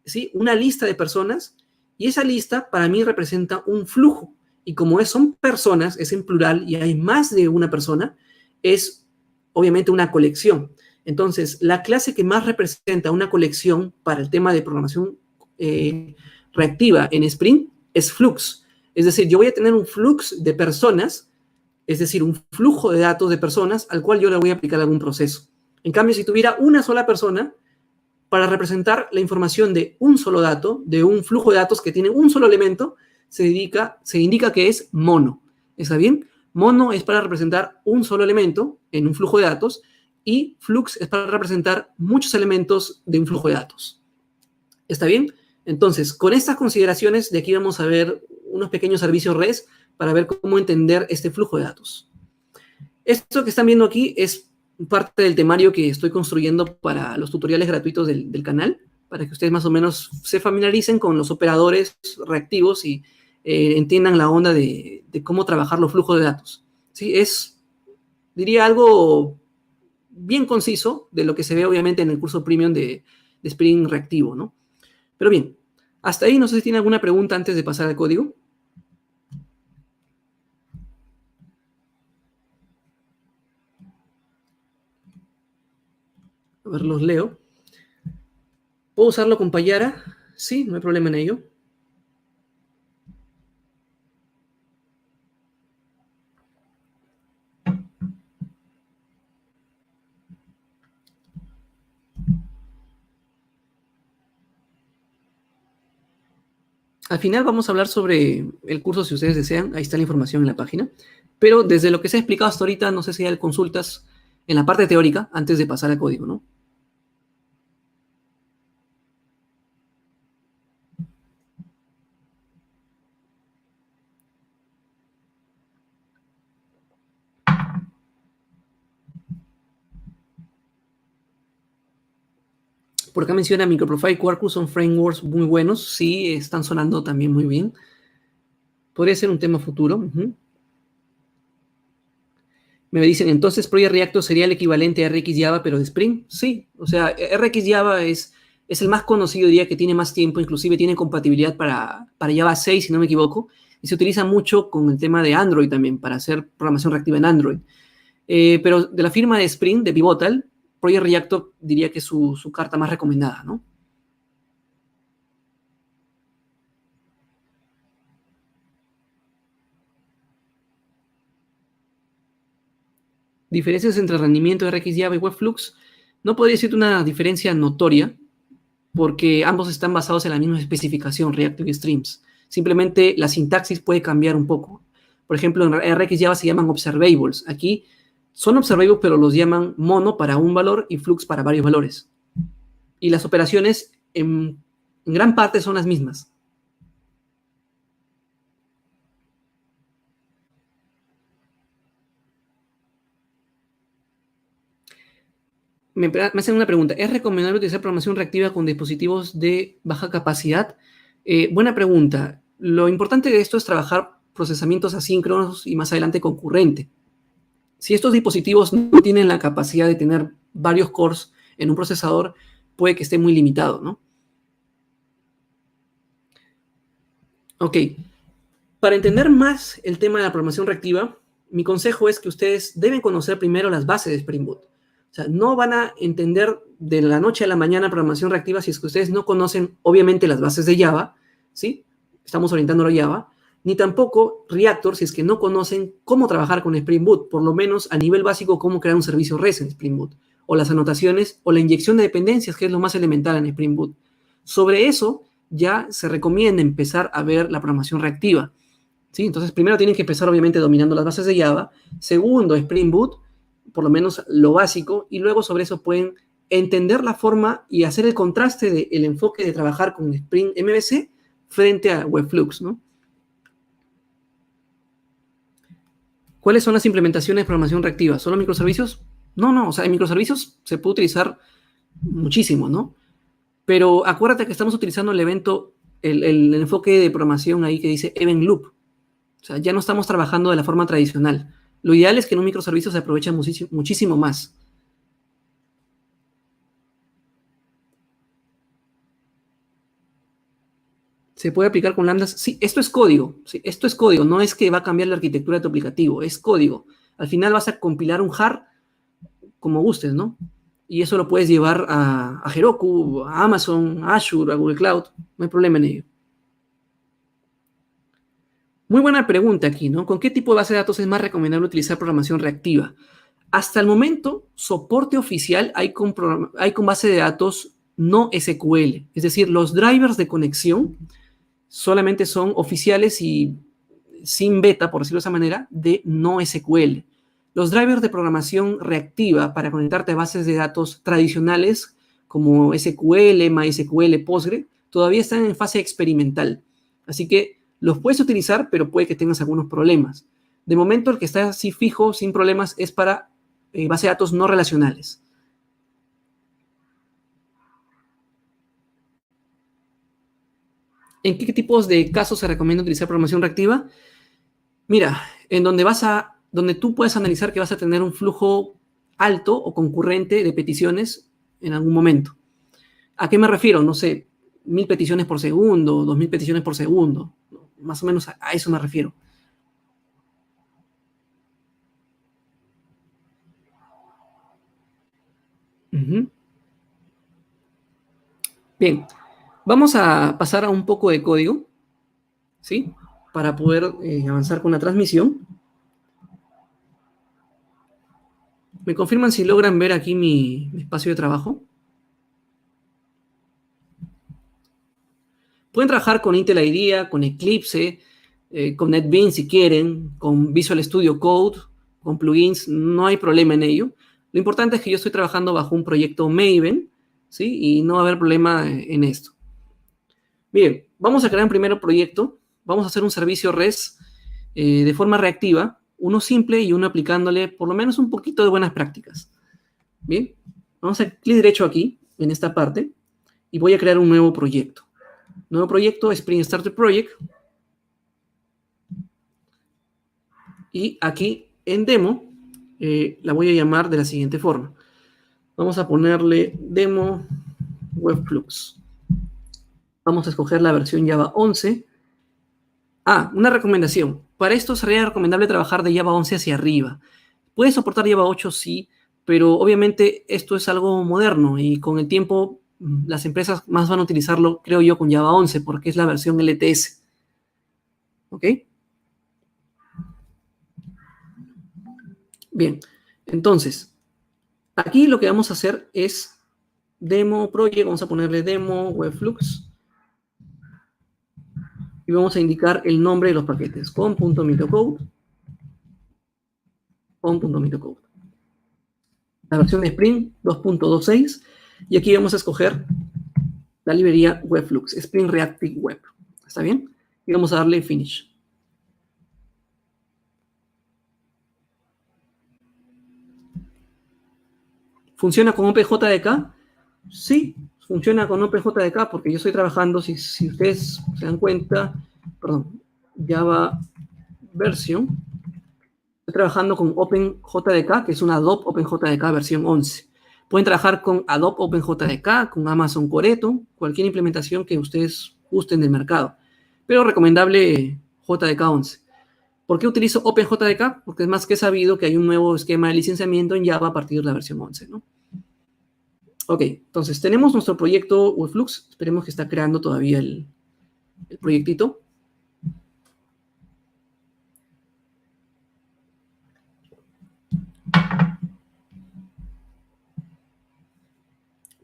¿sí? Una lista de personas, y esa lista para mí representa un flujo. Y como son personas, es en plural y hay más de una persona, es obviamente una colección. Entonces, la clase que más representa una colección para el tema de programación reactiva en Spring es Flux. Es decir, yo voy a tener un flux de personas, es decir, un flujo de datos de personas al cual yo le voy a aplicar algún proceso. En cambio, si tuviera una sola persona, para representar la información de un solo dato, de un flujo de datos que tiene un solo elemento, se indica que es mono. ¿Está bien? Mono es para representar un solo elemento en un flujo de datos y flux es para representar muchos elementos de un flujo de datos. ¿Está bien? Entonces, con estas consideraciones, de aquí vamos a ver unos pequeños servicios REST para ver cómo entender este flujo de datos. Esto que están viendo aquí es parte del temario que estoy construyendo para los tutoriales gratuitos del canal, para que ustedes más o menos se familiaricen con los operadores reactivos y entiendan la onda de cómo trabajar los flujos de datos. ¿Sí? Es, diría, algo bien conciso de lo que se ve obviamente en el curso premium de Spring Reactivo, ¿no? Pero bien, hasta ahí no sé si tiene alguna pregunta antes de pasar al código. A ver, los leo. ¿Puedo usarlo con Payara? Sí, no hay problema en ello. Al final vamos a hablar sobre el curso si ustedes desean. Ahí está la información en la página. Pero desde lo que se ha explicado hasta ahorita, no sé si hay consultas en la parte teórica antes de pasar al código, ¿no? Por acá menciona Microprofile y Quarkus, son frameworks muy buenos. Sí, están sonando también muy bien. Podría ser un tema futuro. Me dicen, entonces Project Reactor sería el equivalente a RxJava, pero de Spring. Sí, o sea, RxJava es el más conocido, diría que tiene más tiempo, inclusive tiene compatibilidad para Java 6, si no me equivoco, y se utiliza mucho con el tema de Android también, para hacer programación reactiva en Android. Pero de la firma de Spring, de Pivotal, Project Reactor diría que es su carta más recomendada, ¿no? Diferencias entre rendimiento de RxJava y Webflux. No podría decirte una diferencia notoria, porque ambos están basados en la misma especificación, Reactive Streams. Simplemente la sintaxis puede cambiar un poco. Por ejemplo, en RxJava se llaman observables. Aquí son observables, pero los llaman mono para un valor y flux para varios valores. Y las operaciones en gran parte son las mismas. Me hacen una pregunta. ¿Es recomendable utilizar programación reactiva con dispositivos de baja capacidad? Buena pregunta. Lo importante de esto es trabajar procesamientos asíncronos y más adelante concurrente. Si estos dispositivos no tienen la capacidad de tener varios cores en un procesador, puede que esté muy limitado, ¿no? Ok. Para entender más el tema de la programación reactiva, mi consejo es que ustedes deben conocer primero las bases de Spring Boot. O sea, no van a entender de la noche a la mañana programación reactiva si es que ustedes no conocen, obviamente, las bases de Java, ¿sí? Estamos orientándolo a Java, ni tampoco Reactor si es que no conocen cómo trabajar con Spring Boot, por lo menos a nivel básico, cómo crear un servicio REST en Spring Boot, o las anotaciones, o la inyección de dependencias, que es lo más elemental en Spring Boot. Sobre eso, ya se recomienda empezar a ver la programación reactiva. ¿Sí? Entonces, primero tienen que empezar, obviamente, dominando las bases de Java. Segundo, Spring Boot, por lo menos lo básico. Y luego sobre eso pueden entender la forma y hacer el contraste del enfoque de trabajar con Spring MVC frente a Webflux, ¿no? ¿Cuáles son las implementaciones de programación reactiva? ¿Solo microservicios? No, no, o sea, en microservicios se puede utilizar muchísimo, ¿no? Pero acuérdate que estamos utilizando el evento, el enfoque de programación ahí que dice Event Loop. O sea, ya no estamos trabajando de la forma tradicional. Lo ideal es que en un microservicio se aproveche muchísimo más. ¿Se puede aplicar con lambdas? Sí, esto es código. Sí, esto es código. No es que va a cambiar la arquitectura de tu aplicativo. Es código. Al final vas a compilar un jar como gustes, ¿no? Y eso lo puedes llevar a Heroku, a Amazon, a Azure, a Google Cloud. No hay problema en ello. Muy buena pregunta aquí, ¿no? ¿Con qué tipo de base de datos es más recomendable utilizar programación reactiva? Hasta el momento, soporte oficial hay con base de datos no SQL. Es decir, los drivers de conexión solamente son oficiales y sin beta, por decirlo de esa manera, de no SQL. Los drivers de programación reactiva para conectarte a bases de datos tradicionales como SQL, MySQL, Postgre, todavía están en fase experimental. Así que los puedes utilizar, pero puede que tengas algunos problemas. De momento, el que está así fijo, sin problemas, es para base de datos no relacionales. ¿En qué tipos de casos se recomienda utilizar programación reactiva? Mira, en donde tú puedes analizar que vas a tener un flujo alto o concurrente de peticiones en algún momento. ¿A qué me refiero? No sé, 1000 peticiones por segundo, 2000 peticiones por segundo. Más o menos a eso me refiero. Ujú. Bien, vamos a pasar a un poco de código, ¿sí? Para poder avanzar con la transmisión. ¿Me confirman si logran ver aquí mi espacio de trabajo? Pueden trabajar con Intel IDEA, con Eclipse, con NetBeans si quieren, con Visual Studio Code, con plugins, no hay problema en ello. Lo importante es que yo estoy trabajando bajo un proyecto Maven, ¿sí? Y no va a haber problema en esto. Bien, vamos a crear un primer proyecto. Vamos a hacer un servicio REST de forma reactiva, uno simple y uno aplicándole por lo menos un poquito de buenas prácticas. Bien, vamos a clic derecho aquí, en esta parte, y voy a crear un nuevo proyecto. Nuevo proyecto, Spring Starter Project. Y aquí en demo la voy a llamar de la siguiente forma. Vamos a ponerle demo Webflux. Vamos a escoger la versión Java 11. Ah, una recomendación. Para esto sería recomendable trabajar de Java 11 hacia arriba. Puede soportar Java 8, sí, pero obviamente esto es algo moderno y con el tiempo las empresas más van a utilizarlo, creo yo, con Java 11 porque es la versión LTS. ¿Ok? Bien, entonces, aquí lo que vamos a hacer es demo project, vamos a ponerle demo webflux y vamos a indicar el nombre de los paquetes com.mitocode, com.mitocode. La versión de Spring 2.26 y aquí vamos a escoger la librería webflux, Spring Reactive Web. ¿Está bien? Y vamos a darle finish. ¿Funciona con OpenJDK? Sí, funciona con OpenJDK porque yo estoy trabajando, si ustedes se dan cuenta, perdón, Java version, estoy trabajando con OpenJDK, que es una Adobe OpenJDK versión 11. Pueden trabajar con Adobe OpenJDK, con Amazon Coreto, cualquier implementación que ustedes gusten del mercado. Pero recomendable JDK 11. ¿Por qué utilizo OpenJDK? Porque es más que sabido que hay un nuevo esquema de licenciamiento en Java a partir de la versión 11, ¿no? Ok, entonces tenemos nuestro proyecto Webflux. Esperemos que está creando todavía el proyectito.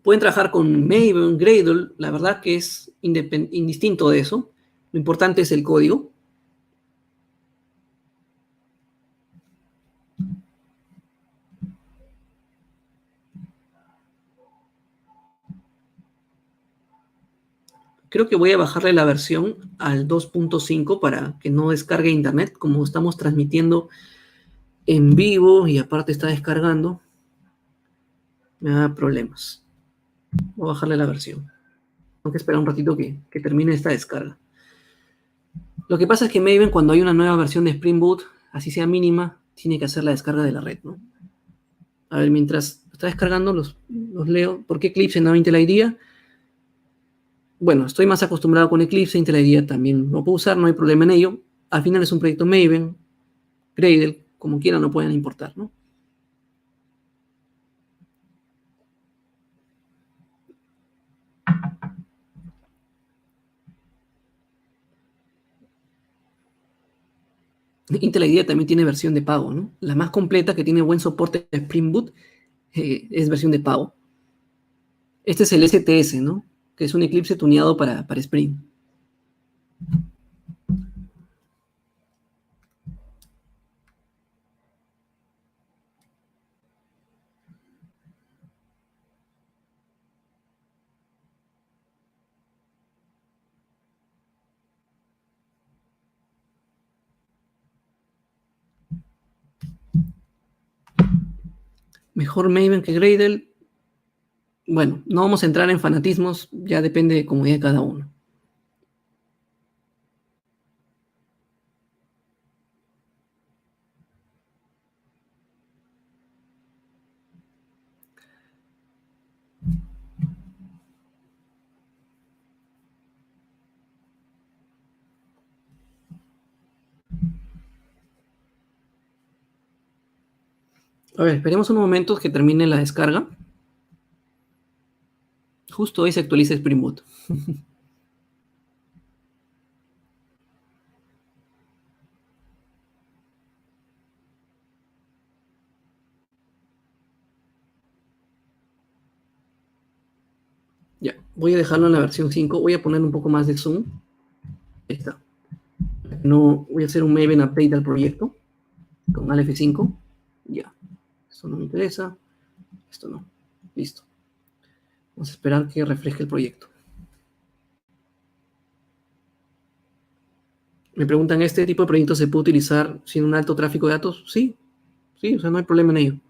Pueden trabajar con Maven, Gradle. La verdad que es indistinto de eso. Lo importante es el código. Creo que voy a bajarle la versión al 2.5 para que no descargue internet, como estamos transmitiendo en vivo y aparte está descargando, me da problemas. Voy a bajarle la versión. Tengo que esperar un ratito que termine esta descarga. Lo que pasa es que Maven, cuando hay una nueva versión de Spring Boot, así sea mínima, tiene que hacer la descarga de la red, ¿no? A ver, mientras está descargando, los leo. ¿Por qué Eclipse no Intel IDEA? Bueno, estoy más acostumbrado con Eclipse, Intel IDEA también lo puedo usar, no hay problema en ello. Al final es un proyecto Maven, Gradle, como quieran lo pueden importar, ¿no? Intel IDEA también tiene versión de pago, ¿no? La más completa, que tiene buen soporte de Spring Boot, es versión de pago. Este es el STS, ¿no? Que es un Eclipse tuneado para Spring. Mejor Maven que Gradle. Bueno, no vamos a entrar en fanatismos, ya depende de comodidad de cada uno. A ver, esperemos unos momentos que termine la descarga. Justo hoy se actualiza Spring Boot. Ya, voy a dejarlo en la versión 5. Voy a poner un poco más de zoom. Ahí está. No, voy a hacer un Maven update al proyecto con Alt F5. Ya, esto no me interesa. Esto no. Listo. Vamos a esperar que refresque el proyecto. Me preguntan, ¿este tipo de proyectos se puede utilizar sin un alto tráfico de datos? Sí, sí, o sea, no hay problema en ello.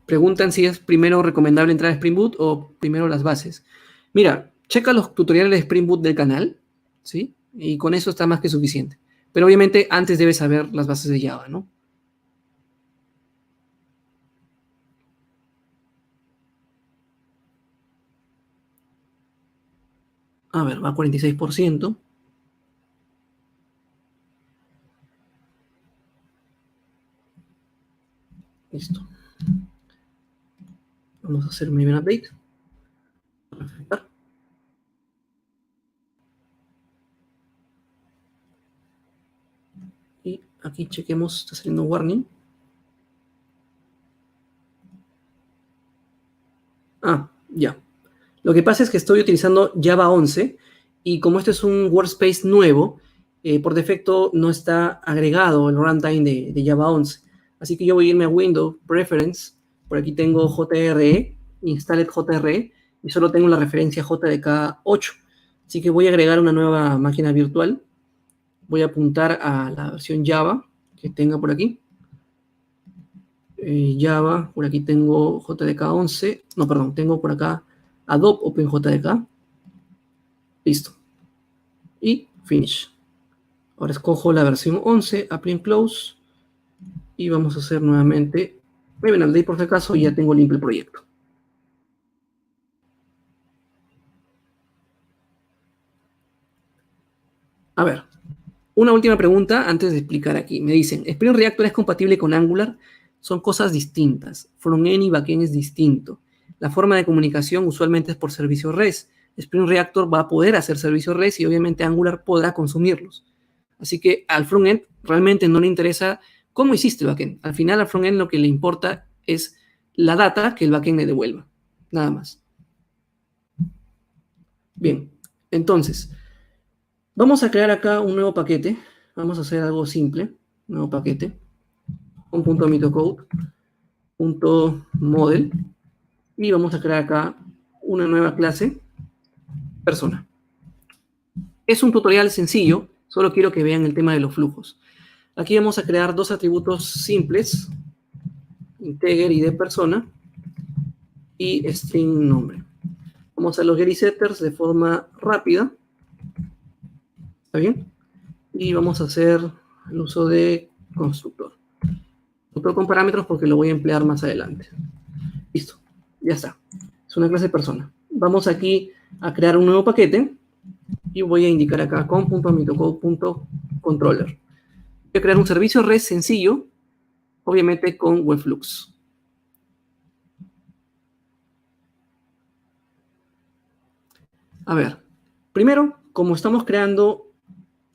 Preguntan si es primero recomendable entrar a Spring Boot o primero las bases. Mira, checa los tutoriales de Spring Boot del canal, ¿sí? Y con eso está más que suficiente. Pero obviamente antes debes saber las bases de Java, ¿no? A ver, va a 46%. Listo. Vamos a hacer un Maven update. Y aquí chequemos, está saliendo un warning. Ah, ya. Lo que pasa es que estoy utilizando Java 11 y como este es un workspace nuevo, por defecto no está agregado el runtime de Java 11. Así que yo voy a irme a Windows, Preference, por aquí tengo JRE, Installed JRE, y solo tengo la referencia JDK 8. Así que voy a agregar una nueva máquina virtual. Voy a apuntar a la versión Java que tenga por aquí. Java, por aquí tengo JDK 11. No, perdón, tengo por acá Adobe OpenJDK. Listo. Y finish. Ahora escojo la versión 11, apply and close. Y vamos a hacer nuevamente Maven update por si acaso y ya tengo limpio el proyecto. A ver, una última pregunta antes de explicar aquí. Me dicen, ¿Spring Reactor es compatible con Angular? Son cosas distintas. Frontend y backend es distinto. La forma de comunicación usualmente es por servicio REST. Spring Reactor va a poder hacer servicios REST y obviamente Angular podrá consumirlos. Así que al frontend realmente no le interesa cómo hiciste el backend. Al final al frontend lo que le importa es la data que el backend le devuelva. Nada más. Bien, entonces, Vamos a crear acá un nuevo paquete. Vamos a hacer algo simple. Nuevo paquete. Un punto .mitocode, punto model. Y vamos a crear acá una nueva clase, persona. Es un tutorial sencillo. Solo quiero que vean el tema de los flujos. Aquí vamos a crear dos atributos simples. Integer ID persona. Y string nombre. Vamos a hacer los getIsetters de forma rápida. ¿Está bien? Y vamos a hacer el uso de constructor. Constructor con parámetros porque lo voy a emplear más adelante. Listo. Ya está. Es una clase persona. Vamos aquí a crear un nuevo paquete. Y voy a indicar acá com.mitocode.controller. Voy a crear un servicio REST sencillo. Obviamente con Webflux. A ver, primero, como estamos creando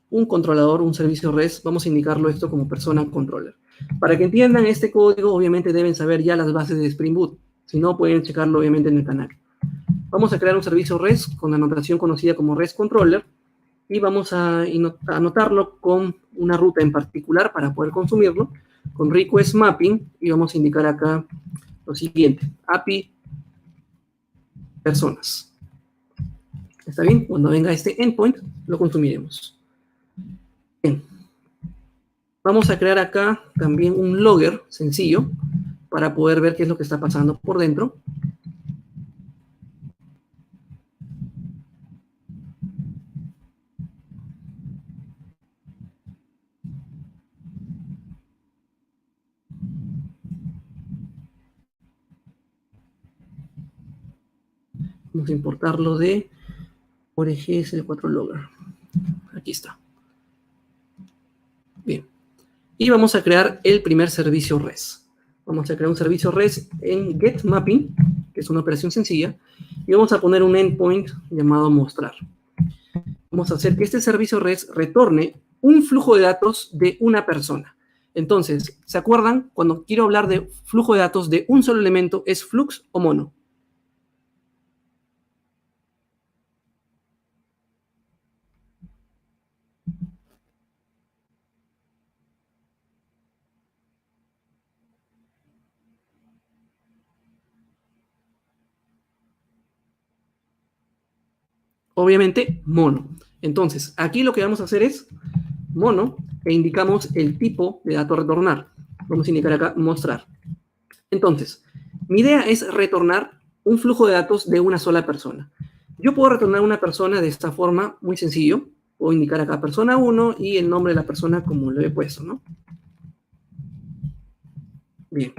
un controlador, un servicio REST, vamos a indicarlo esto como persona controller. Para que entiendan este código, obviamente deben saber ya las bases de Spring Boot. Si no, pueden checarlo obviamente en el canal. Vamos a crear un servicio REST con la notación conocida como REST Controller y vamos a anotarlo con una ruta en particular para poder consumirlo, con request mapping, y vamos a indicar acá lo siguiente, API personas. ¿Está bien? Cuando venga este endpoint, lo consumiremos. Bien. Vamos a crear acá también un logger sencillo para poder ver qué es lo que está pasando por dentro. Vamos a importarlo de ORGSL4 logger. Aquí está. Bien. Y vamos a crear el primer servicio REST. Vamos a crear un servicio REST en getMapping, que es una operación sencilla, y vamos a poner un endpoint llamado mostrar. Vamos a hacer que este servicio REST retorne un flujo de datos de una persona. Entonces, ¿se acuerdan? Cuando quiero hablar de flujo de datos de un solo elemento, ¿es flux o mono? Obviamente, mono. Entonces, aquí lo que vamos a hacer es mono e indicamos el tipo de dato a retornar. Vamos a indicar acá mostrar. Entonces, mi idea es retornar un flujo de datos de una sola persona. Yo puedo retornar una persona de esta forma, muy sencillo. Puedo indicar acá persona 1 y el nombre de la persona como lo he puesto, ¿no? Bien.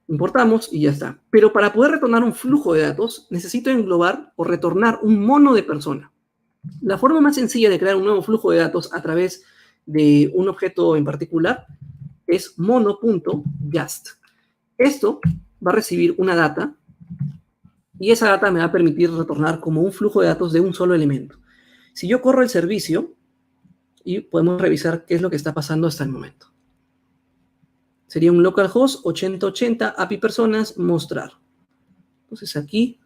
Importamos y ya está. Pero para poder retornar un flujo de datos, necesito englobar o retornar un mono de persona. La forma más sencilla de crear un nuevo flujo de datos a través de un objeto en particular es mono.just. Esto va a recibir una data y esa data me va a permitir retornar como un flujo de datos de un solo elemento. Si yo corro el servicio y podemos revisar qué es lo que está pasando hasta el momento. Sería un localhost 8080 API personas mostrar. Entonces aquí,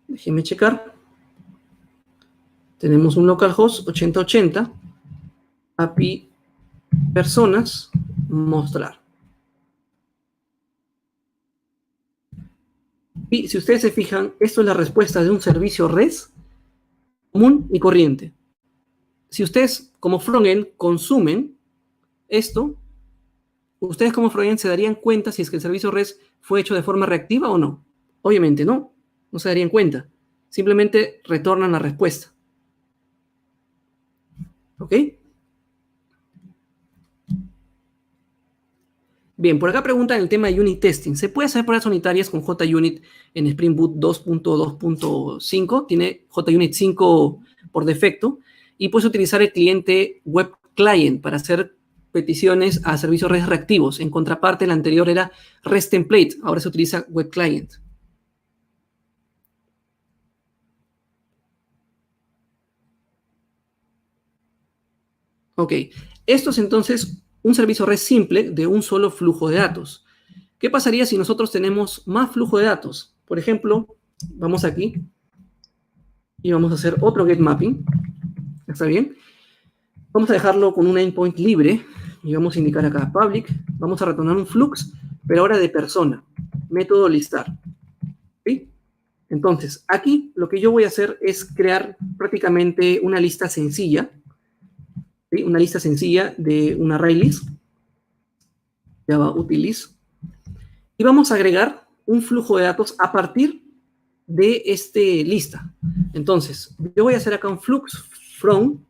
déjenme checar. Tenemos un localhost 8080 API personas mostrar. Y si ustedes se fijan, esto es la respuesta de un servicio REST común y corriente. Si ustedes como frontend consumen esto, ustedes como frontend se darían cuenta si es que el servicio REST fue hecho de forma reactiva o no. Obviamente no, no se darían cuenta. Simplemente retornan la respuesta. ¿Ok? Bien, por acá preguntan el tema de unit testing. ¿Se puede hacer pruebas unitarias con JUnit en Spring Boot 2.2.5? Tiene JUnit 5 por defecto. Y puedes utilizar el cliente Web Client para hacer peticiones a servicios REST reactivos. En contraparte, el anterior era REST Template. Ahora se utiliza Web Client. Ok. Esto es entonces un servicio REST simple de un solo flujo de datos. ¿Qué pasaría si nosotros tenemos más flujo de datos? Por ejemplo, vamos aquí y vamos a hacer otro get mapping. ¿Está bien? Vamos a dejarlo con un endpoint libre y vamos a indicar acá public. Vamos a retornar un flux, pero ahora de persona. Método listar. ¿Sí? Entonces, aquí lo que yo voy a hacer es crear prácticamente una lista sencilla. ¿Sí? Una lista sencilla de un array list. Java utilist. Y vamos a agregar un flujo de datos a partir de esta lista. Entonces, yo voy a hacer acá un flux from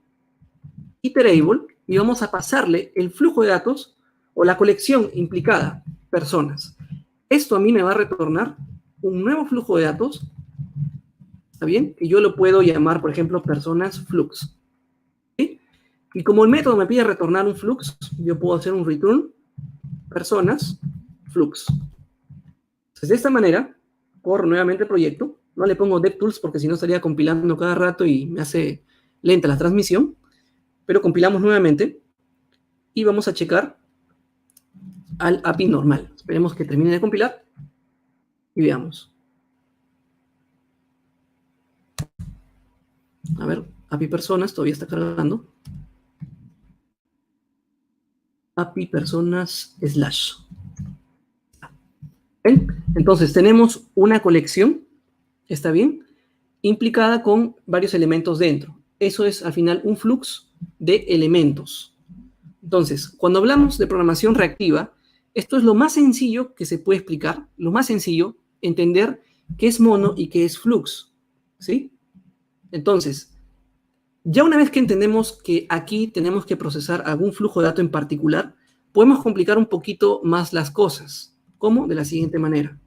iterable y vamos a pasarle el flujo de datos o la colección implicada, personas. Esto a mí me va a retornar un nuevo flujo de datos, ¿está bien? Que yo lo puedo llamar, por ejemplo, personas flux. ¿Sí? Y como el método me pide retornar un flux, yo puedo hacer un return personas flux. Entonces, de esta manera, corro nuevamente el proyecto. No le pongo DevTools porque si no estaría compilando cada rato y me hace lenta la transmisión. Pero compilamos nuevamente y vamos a checar al API normal. Esperemos que termine de compilar y veamos. A ver, API personas todavía está cargando. API personas slash. ¿Ven? Entonces tenemos una colección, ¿está bien? Implicada con varios elementos dentro. Eso es al final un flux de elementos. Entonces, cuando hablamos de programación reactiva, esto es lo más sencillo que se puede explicar, lo más sencillo, entender qué es mono y qué es flux, ¿sí? Entonces, ya una vez que entendemos que aquí tenemos que procesar algún flujo de datos en particular, podemos complicar un poquito más las cosas. ¿Cómo? De la siguiente manera.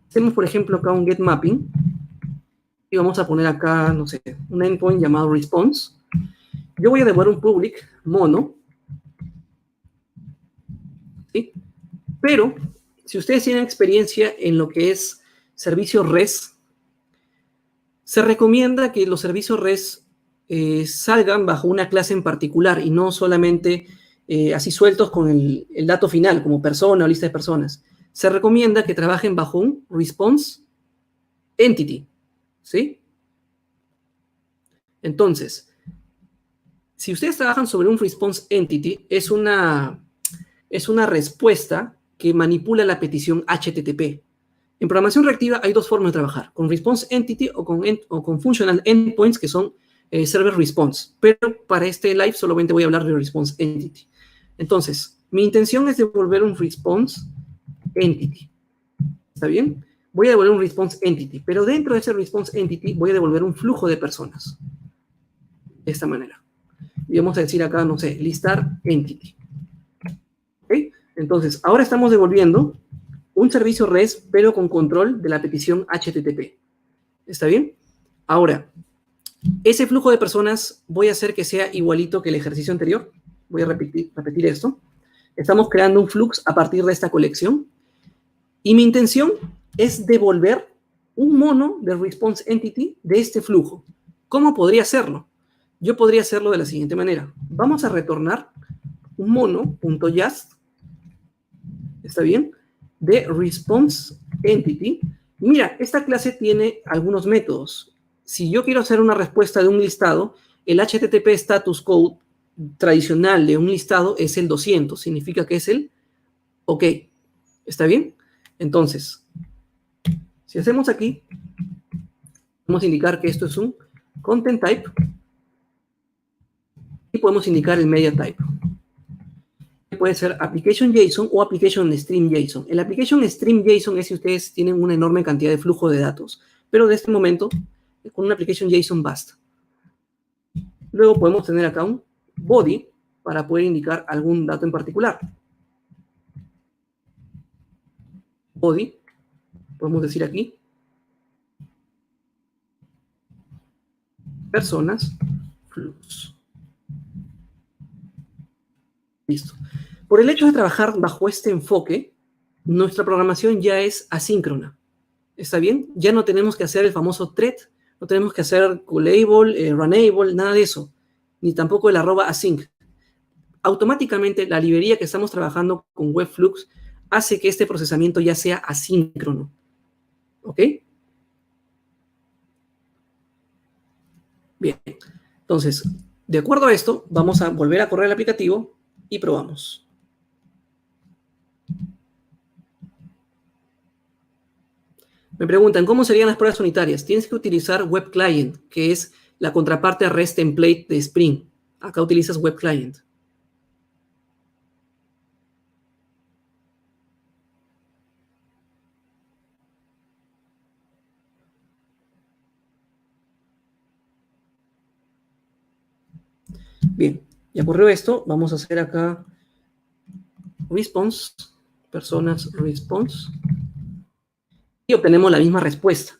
Hacemos, por ejemplo, acá un get mapping y vamos a poner acá, no sé, un endpoint llamado response. Yo voy a devolver un public mono, ¿sí? Pero, si ustedes tienen experiencia en lo que es servicios REST, se recomienda que los servicios REST salgan bajo una clase en particular y no solamente así sueltos con el dato final, como persona o lista de personas. Se recomienda que trabajen bajo un response entity, ¿sí? Entonces, si ustedes trabajan sobre un response entity, es una respuesta que manipula la petición HTTP. En programación reactiva hay dos formas de trabajar, con response entity o con functional endpoints, que son server response. Pero para este live solamente voy a hablar de response entity. Entonces, mi intención es devolver un response entity. ¿Está bien? Voy a devolver un response entity, pero dentro de ese response entity voy a devolver un flujo de personas. De esta manera. Y vamos a decir acá, no sé, listar entity. ¿Ok? Entonces, ahora estamos devolviendo un servicio REST, pero con control de la petición HTTP. ¿Está bien? Ahora, ese flujo de personas voy a hacer que sea igualito que el ejercicio anterior. Voy a repetir esto. Estamos creando un flux a partir de esta colección. Y mi intención es devolver un mono de response entity de este flujo. ¿Cómo podría hacerlo? Yo podría hacerlo de la siguiente manera. Vamos a retornar un mono.just, ¿está bien?, de response entity. Mira, esta clase tiene algunos métodos. Si yo quiero hacer una respuesta de un listado, el HTTP status code tradicional de un listado es el 200. Significa que es el OK. ¿Está bien? Entonces, si hacemos aquí, vamos a indicar que esto es un content type y podemos indicar el media type. Puede ser application JSON o application stream JSON. El application stream JSON es si ustedes tienen una enorme cantidad de flujo de datos, pero de este momento, con una application JSON basta. Luego podemos tener acá un body para poder indicar algún dato en particular. Body, podemos decir aquí, personas, flux. Listo. Por el hecho de trabajar bajo este enfoque, nuestra programación ya es asíncrona. ¿Está bien? Ya no tenemos que hacer el famoso thread, no tenemos que hacer callable, runable, nada de eso, ni tampoco el @async. Automáticamente la librería que estamos trabajando con Webflux hace que este procesamiento ya sea asíncrono. ¿Ok? Bien. Entonces, de acuerdo a esto, vamos a volver a correr el aplicativo y probamos. Me preguntan, ¿cómo serían las pruebas unitarias? Tienes que utilizar Web Client, que es la contraparte a REST Template de Spring. Acá utilizas Web Client. Bien, ya ocurrió esto. Vamos a hacer acá response, personas response, y obtenemos la misma respuesta.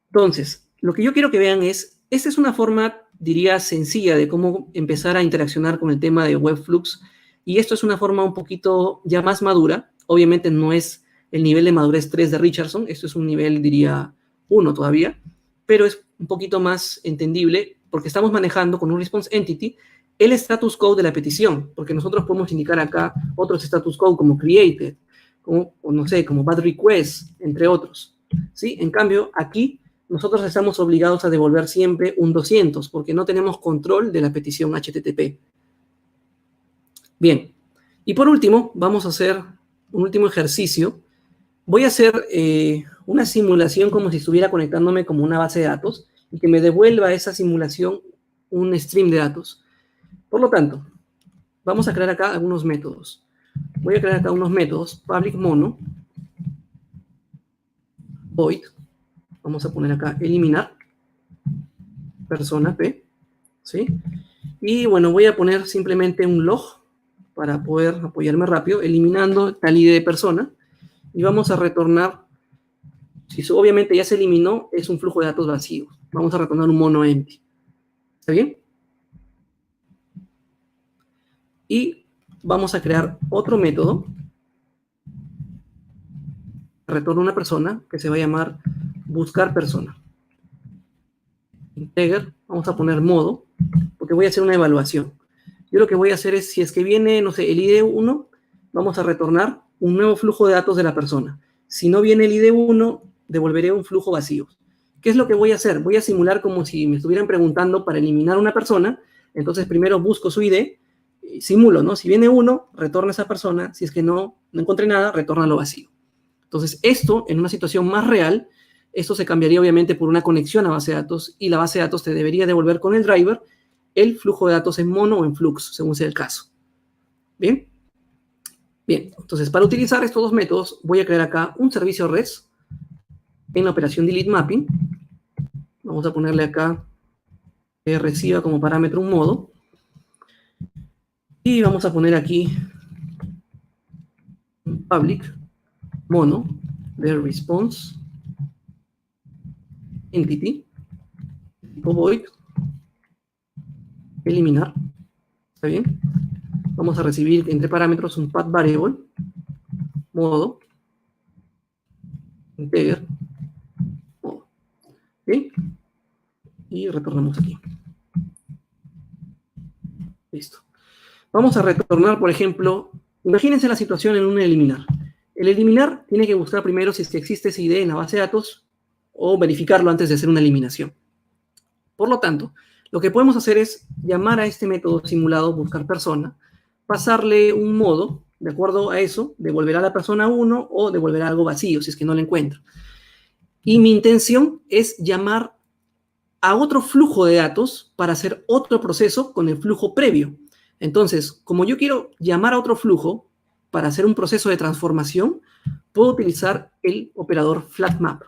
Entonces, lo que yo quiero que vean es, esta es una forma, diría, sencilla de cómo empezar a interaccionar con el tema de Webflux, y esto es una forma un poquito ya más madura. Obviamente no es el nivel de madurez 3 de Richardson, esto es un nivel, diría, 1 todavía, pero es un poquito más entendible porque estamos manejando con un response entity el status code de la petición, porque nosotros podemos indicar acá otros status code como created, como, o no sé, como bad request, entre otros, ¿sí? En cambio, aquí nosotros estamos obligados a devolver siempre un 200 porque no tenemos control de la petición HTTP. Bien, y por último, vamos a hacer un último ejercicio. Voy a hacer una simulación como si estuviera conectándome como una base de datos y que me devuelva esa simulación un stream de datos. Por lo tanto, vamos a crear acá algunos métodos. Voy a crear acá unos métodos, public mono, void, vamos a poner acá eliminar, persona P, ¿sí? Y bueno, voy a poner simplemente un log para poder apoyarme rápido, eliminando tal ID de persona, y vamos a retornar, si obviamente ya se eliminó, es un flujo de datos vacío. Vamos a retornar un mono empty. ¿Está bien? Y vamos a crear otro método, retorna una persona, que se va a llamar buscar persona. Integer, vamos a poner modo, porque voy a hacer una evaluación. Yo lo que voy a hacer es, si es que viene, no sé, el ID 1, vamos a retornar un nuevo flujo de datos de la persona. Si no viene el ID 1, devolveré un flujo vacío. ¿Qué es lo que voy a hacer? Voy a simular como si me estuvieran preguntando para eliminar una persona. Entonces primero busco su ID, simulo, ¿no? Si viene 1, retorna esa persona. Si es que no encontré nada, retorna lo vacío. Entonces esto, en una situación más real, esto se cambiaría obviamente por una conexión a base de datos y la base de datos te debería devolver con el driver el flujo de datos en mono o en flux, según sea el caso. ¿Bien? Bien, entonces para utilizar estos dos métodos voy a crear acá un servicio REST en la operación delete mapping. Vamos a ponerle acá que reciba como parámetro un modo. Y vamos a poner aquí un public mono de response entity tipo void eliminar. ¿Está bien? Vamos a recibir entre parámetros un path variable modo integer modo. ¿Sí? Y retornamos aquí. Listo. Vamos a retornar, por ejemplo, imagínense la situación en un eliminar. El eliminar tiene que buscar primero si es que existe esa ID en la base de datos o verificarlo antes de hacer una eliminación. Por lo tanto, lo que podemos hacer es llamar a este método simulado buscar persona, pasarle un modo, de acuerdo a eso, devolverá a la persona 1 o devolverá algo vacío si es que no lo encuentro. Y mi intención es llamar a otro flujo de datos para hacer otro proceso con el flujo previo. Entonces, como yo quiero llamar a otro flujo para hacer un proceso de transformación, puedo utilizar el operador flatMap.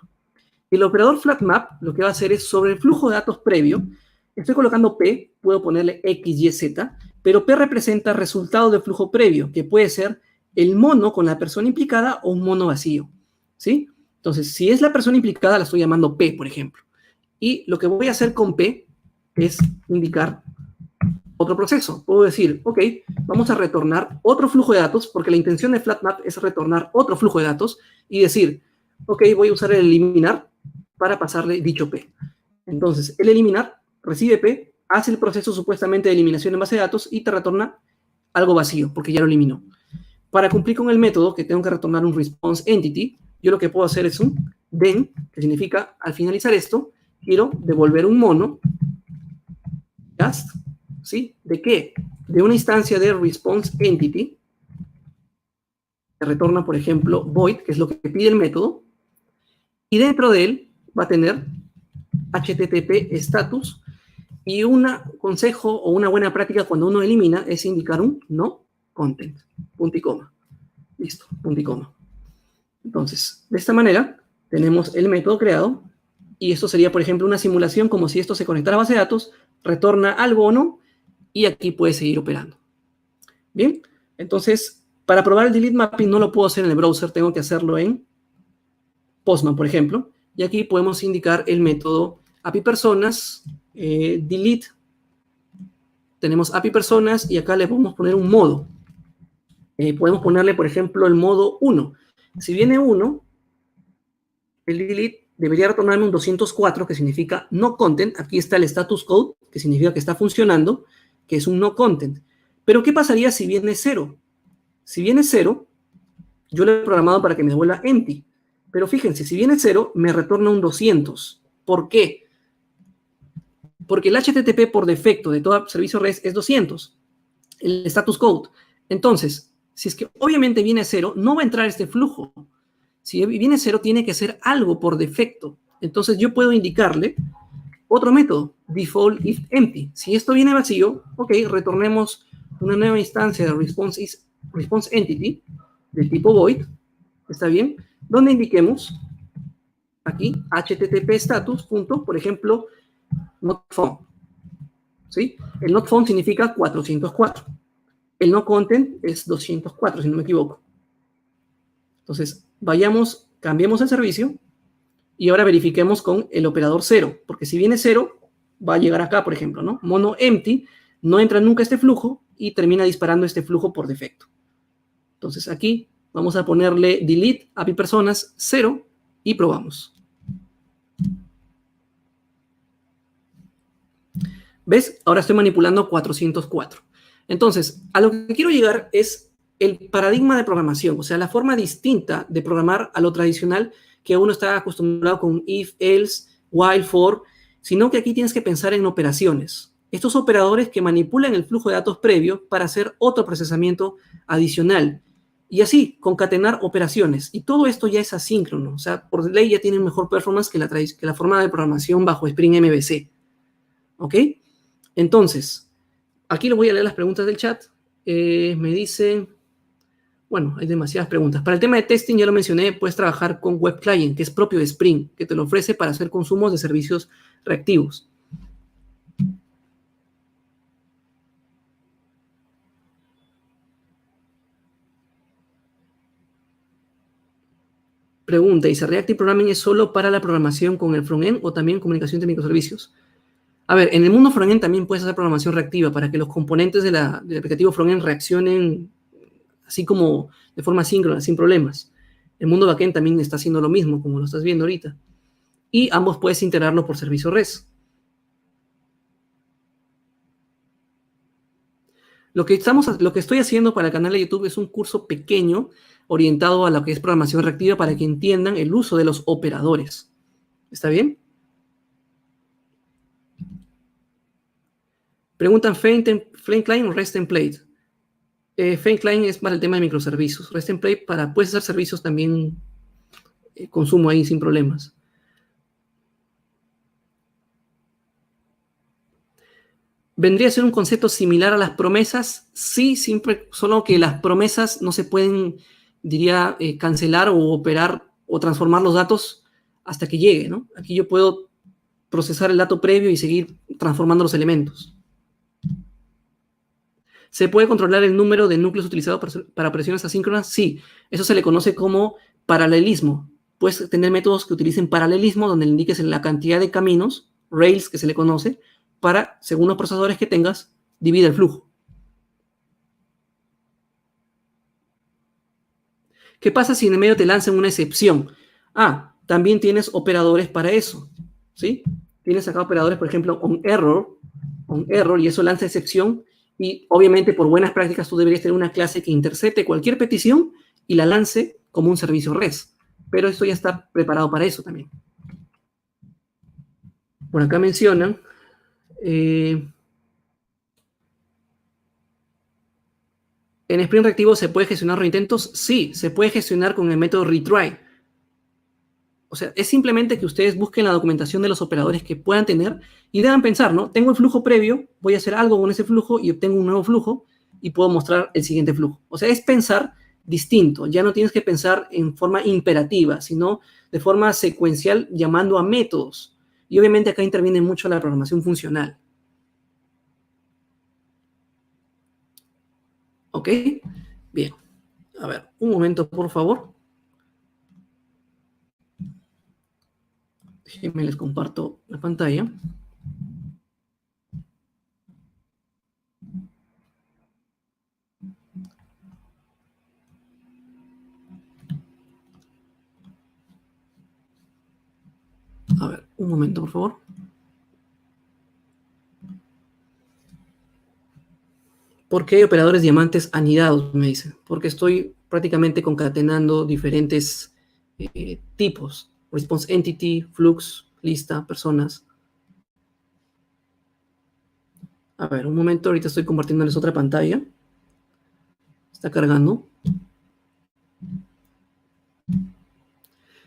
El operador flatMap lo que va a hacer es sobre el flujo de datos previo, estoy colocando P, puedo ponerle X, Y, Z, pero P representa resultado del flujo previo, que puede ser el mono con la persona implicada o un mono vacío, ¿sí? Entonces, si es la persona implicada, la estoy llamando P, por ejemplo. Y lo que voy a hacer con P es indicar otro proceso. Puedo decir, ok, vamos a retornar otro flujo de datos, porque la intención de flatMap es retornar otro flujo de datos y decir, ok, voy a usar el eliminar para pasarle dicho P. Entonces, el eliminar recibe P, hace el proceso supuestamente de eliminación en base de datos y te retorna algo vacío, porque ya lo eliminó. Para cumplir con el método que tengo que retornar un response entity, yo lo que puedo hacer es un then, que significa, al finalizar esto, quiero devolver un mono, ¿ya? cast, ¿sí? ¿De qué? De una instancia de response entity, que retorna, por ejemplo, void, que es lo que pide el método, y dentro de él va a tener HTTP status, y un consejo o una buena práctica cuando uno elimina es indicar un no content, punto y coma. Listo, punto y coma. Entonces, de esta manera, tenemos el método creado, y esto sería, por ejemplo, una simulación como si esto se conectara a base de datos, retorna algo o no, y aquí puede seguir operando. Bien, entonces, para probar el delete mapping no lo puedo hacer en el browser, tengo que hacerlo en Postman, por ejemplo, y aquí podemos indicar el método API personas, delete, tenemos API personas, y acá le podemos poner un modo. Podemos ponerle, por ejemplo, el modo 1. Si viene 1, el delete debería retornarme un 204, que significa no content. Aquí está el status code, que significa que está funcionando, que es un no content. Pero, ¿qué pasaría si viene 0? Si viene 0, yo lo he programado para que me devuelva empty. Pero fíjense, si viene 0, me retorna un 200. ¿Por qué? Porque el HTTP por defecto de todo servicio REST es 200, el status code. Entonces, si es que obviamente viene 0, no va a entrar este flujo. Si viene 0, tiene que ser algo por defecto. Entonces, yo puedo indicarle otro método, default if empty. Si esto viene vacío, ok, retornemos una nueva instancia de response entity de tipo void, ¿está bien? Donde indiquemos aquí http status punto, por ejemplo, not found, ¿sí? El not found significa 404. El no content es 204, si no me equivoco. Entonces, vayamos, cambiemos el servicio y ahora verifiquemos con el operador 0, porque si viene 0, va a llegar acá, por ejemplo, ¿no? Mono empty, no entra nunca este flujo y termina disparando este flujo por defecto. Entonces, aquí vamos a ponerle delete API personas 0 y probamos. ¿Ves? Ahora estoy manipulando 404. Entonces, a lo que quiero llegar es el paradigma de programación, o sea, la forma distinta de programar a lo tradicional que uno está acostumbrado con if, else, while, for, sino que aquí tienes que pensar en operaciones. Estos operadores que manipulan el flujo de datos previo para hacer otro procesamiento adicional. Y así, concatenar operaciones. Y todo esto ya es asíncrono. O sea, por ley ya tienen mejor performance que la forma de programación bajo Spring MVC. ¿Ok? Entonces, aquí les voy a leer las preguntas del chat. Me dicen, bueno, hay demasiadas preguntas. Para el tema de testing, ya lo mencioné, puedes trabajar con Web Client, que es propio de Spring, que te lo ofrece para hacer consumos de servicios reactivos. Pregunta, ¿dice Reactive Programming es solo para la programación con el frontend o también comunicación de microservicios? A ver, en el mundo frontend también puedes hacer programación reactiva para que los componentes del aplicativo frontend reaccionen así como de forma síncrona, sin problemas. El mundo backend también está haciendo lo mismo, como lo estás viendo ahorita. Y ambos puedes integrarlo por servicio REST. Lo que estoy haciendo para el canal de YouTube es un curso pequeño orientado a lo que es programación reactiva para que entiendan el uso de los operadores. ¿Está bien? Preguntan, Flame Client o REST Template. Flame Client es para el tema de microservicios. REST Template puedes hacer servicios también, consumo ahí sin problemas. ¿Vendría a ser un concepto similar a las promesas? Sí, siempre, solo que las promesas no se pueden, diría, cancelar o operar o transformar los datos hasta que llegue, ¿no? Aquí yo puedo procesar el dato previo y seguir transformando los elementos. ¿Se puede controlar el número de núcleos utilizados para operaciones asíncronas? Sí, eso se le conoce como paralelismo. Puedes tener métodos que utilicen paralelismo, donde le indiques la cantidad de caminos, rails que se le conoce, para, según los procesadores que tengas, divide el flujo. ¿Qué pasa si en el medio te lanzan una excepción? También tienes operadores para eso, ¿sí? Tienes acá operadores, por ejemplo, on error, y eso lanza excepción, y obviamente por buenas prácticas tú deberías tener una clase que intercepte cualquier petición y la lance como un servicio REST, pero esto ya está preparado para eso también. Por acá mencionan, ¿En Spring Reactivo se puede gestionar reintentos? Sí, se puede gestionar con el método retry. O sea, es simplemente que ustedes busquen la documentación de los operadores que puedan tener y deban pensar, ¿no? Tengo el flujo previo, voy a hacer algo con ese flujo y obtengo un nuevo flujo y puedo mostrar el siguiente flujo. O sea, es pensar distinto. Ya no tienes que pensar en forma imperativa, sino de forma secuencial llamando a métodos. Y obviamente acá interviene mucho la programación funcional. ¿Ok? Bien. A ver, un momento, por favor. Déjenme les comparto la pantalla. A ver, un momento, por favor. ¿Por qué hay operadores diamantes anidados? Me dicen. Porque estoy prácticamente concatenando diferentes tipos. Response entity, flux, lista, personas. A ver, un momento. Ahorita estoy compartiéndoles otra pantalla. Está cargando.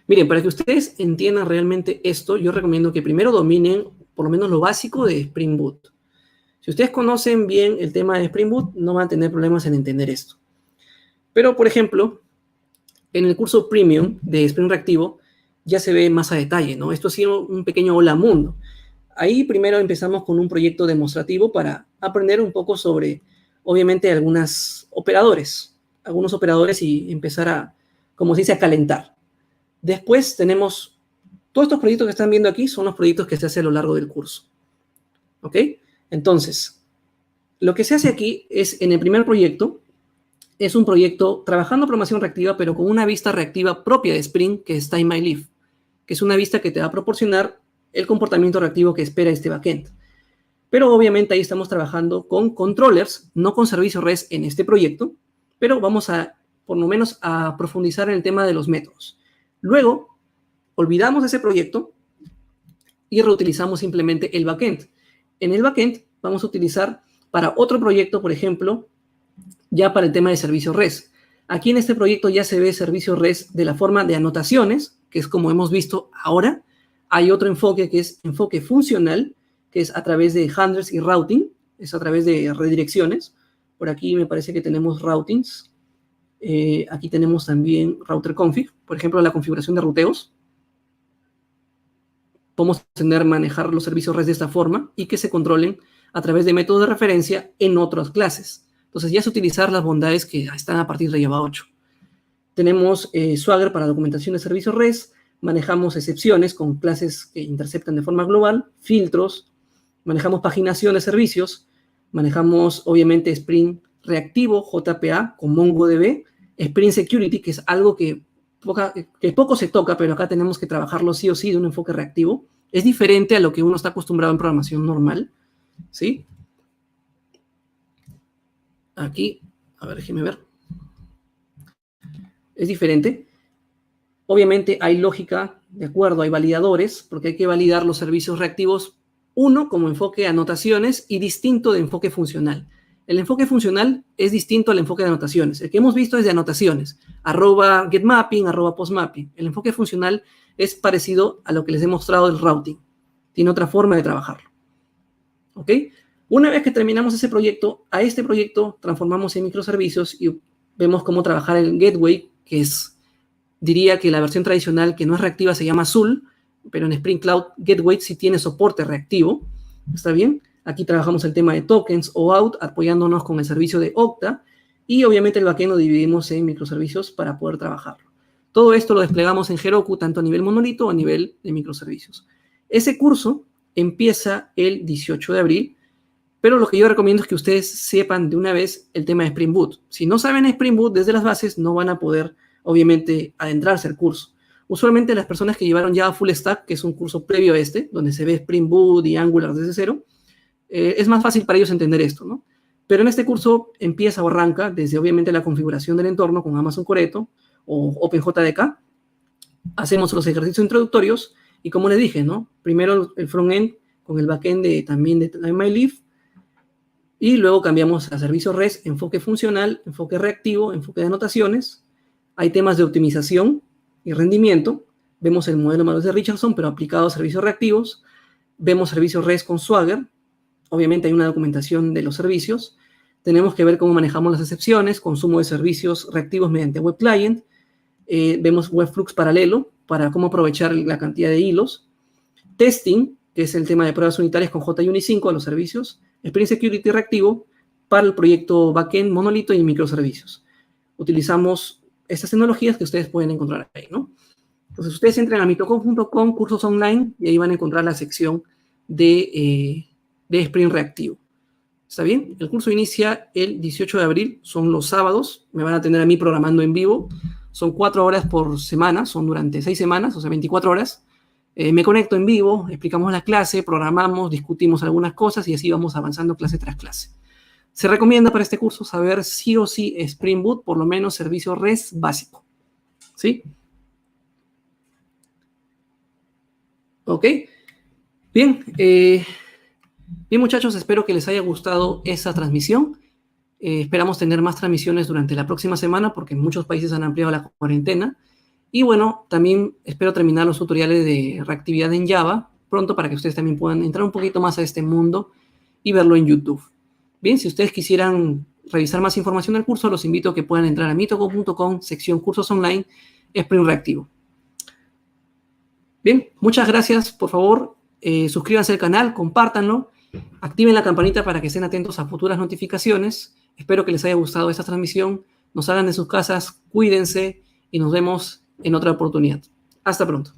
Miren, para que ustedes entiendan realmente esto, yo recomiendo que primero dominen por lo menos lo básico de Spring Boot. Si ustedes conocen bien el tema de Spring Boot, no van a tener problemas en entender esto. Pero, por ejemplo, en el curso Premium de Spring Reactivo ya se ve más a detalle, ¿no? Esto ha sido un pequeño hola mundo. Ahí primero empezamos con un proyecto demostrativo para aprender un poco sobre, obviamente, algunos operadores y empezar a, como se dice, a calentar. Después tenemos, todos estos proyectos que están viendo aquí son los proyectos que se hacen a lo largo del curso. ¿Ok? Entonces, lo que se hace aquí es, en el primer proyecto, es un proyecto trabajando programación reactiva, pero con una vista reactiva propia de Spring, que es TimeMyLeaf, que es una vista que te va a proporcionar el comportamiento reactivo que espera este backend. Pero obviamente ahí estamos trabajando con controllers, no con servicios REST en este proyecto, pero vamos a, por lo menos, a profundizar en el tema de los métodos. Luego, olvidamos ese proyecto y reutilizamos simplemente el backend. En el backend vamos a utilizar para otro proyecto, por ejemplo, ya para el tema de servicios REST. Aquí en este proyecto ya se ve servicios REST de la forma de anotaciones, que es como hemos visto ahora. Hay otro enfoque que es enfoque funcional, que es a través de handlers y routing, es a través de redirecciones. Por aquí me parece que tenemos routings. Aquí tenemos también router config, por ejemplo, la configuración de ruteos. Podemos manejar los servicios REST de esta forma y que se controlen a través de métodos de referencia en otras clases. Entonces ya es utilizar las bondades que están a partir de Java 8. Tenemos Swagger para documentación de servicios REST, manejamos excepciones con clases que interceptan de forma global, filtros, manejamos paginación de servicios, manejamos obviamente Spring Reactivo, JPA con MongoDB, Spring Security, que es algo que poco se toca, pero acá tenemos que trabajarlo sí o sí de un enfoque reactivo. Es diferente a lo que uno está acostumbrado en programación normal, ¿sí? Aquí, a ver, déjenme ver. Es diferente. Obviamente hay lógica, de acuerdo, hay validadores, porque hay que validar los servicios reactivos, uno como enfoque de anotaciones y distinto de enfoque funcional. El enfoque funcional es distinto al enfoque de anotaciones. El que hemos visto es de anotaciones, @getMapping, @postmapping. El enfoque funcional es parecido a lo que les he mostrado del routing. Tiene otra forma de trabajarlo. ¿Ok? Una vez que terminamos ese proyecto, a este proyecto transformamos en microservicios y vemos cómo trabajar el gateway, que es, diría que la versión tradicional que no es reactiva se llama Azul, pero en Spring Cloud Gateway sí tiene soporte reactivo. ¿Está bien? Aquí trabajamos el tema de tokens o out, apoyándonos con el servicio de Okta, y obviamente el backend lo dividimos en microservicios para poder trabajarlo. Todo esto lo desplegamos en Heroku, tanto a nivel monolito o a nivel de microservicios. Ese curso empieza el 18 de abril, pero lo que yo recomiendo es que ustedes sepan de una vez el tema de Spring Boot. Si no saben Spring Boot desde las bases, no van a poder, obviamente, adentrarse al curso. Usualmente las personas que llevaron ya Full Stack, que es un curso previo a este, donde se ve Spring Boot y Angular desde cero, es más fácil para ellos entender esto, ¿no? Pero en este curso empieza o arranca desde, obviamente, la configuración del entorno con Amazon Coreto o OpenJDK. Hacemos los ejercicios introductorios y, como les dije, ¿no? Primero el frontend con el backend también de MyLeaf. Y luego cambiamos a servicio REST, enfoque funcional, enfoque reactivo, enfoque de anotaciones. Hay temas de optimización y rendimiento. Vemos el modelo Manuel de Richardson, pero aplicado a servicios reactivos. Vemos servicios REST con Swagger. Obviamente hay una documentación de los servicios. Tenemos que ver cómo manejamos las excepciones, consumo de servicios reactivos mediante web client. Vemos Webflux paralelo para cómo aprovechar la cantidad de hilos. Testing, que es el tema de pruebas unitarias con JUnit 5 a los servicios. Experience Security reactivo para el proyecto backend, monolito y microservicios. Utilizamos estas tecnologías que ustedes pueden encontrar ahí, ¿no? Entonces, ustedes entran a mitocom.com, cursos online, y ahí van a encontrar la sección de Spring Reactivo. ¿Está bien? El curso inicia el 18 de abril, son los sábados, me van a tener a mí programando en vivo, son 4 horas por semana, son durante 6 semanas, o sea, 24 horas. Me conecto en vivo, explicamos la clase, programamos, discutimos algunas cosas y así vamos avanzando clase tras clase. Se recomienda para este curso saber sí o sí Spring Boot, por lo menos servicio REST básico. ¿Sí? ¿Ok? Bien, bien muchachos, espero que les haya gustado esa transmisión. Esperamos tener más transmisiones durante la próxima semana porque en muchos países han ampliado la cuarentena. Y bueno, también espero terminar los tutoriales de reactividad en Java pronto para que ustedes también puedan entrar un poquito más a este mundo y verlo en YouTube. Bien, si ustedes quisieran revisar más información del curso, los invito a que puedan entrar a mitocom.com, sección cursos online, Spring Reactivo. Bien, muchas gracias. Por favor, suscríbanse al canal, compártanlo, activen la campanita para que estén atentos a futuras notificaciones. Espero que les haya gustado esta transmisión. Nos salgan de sus casas, cuídense y nos vemos en otra oportunidad. Hasta pronto.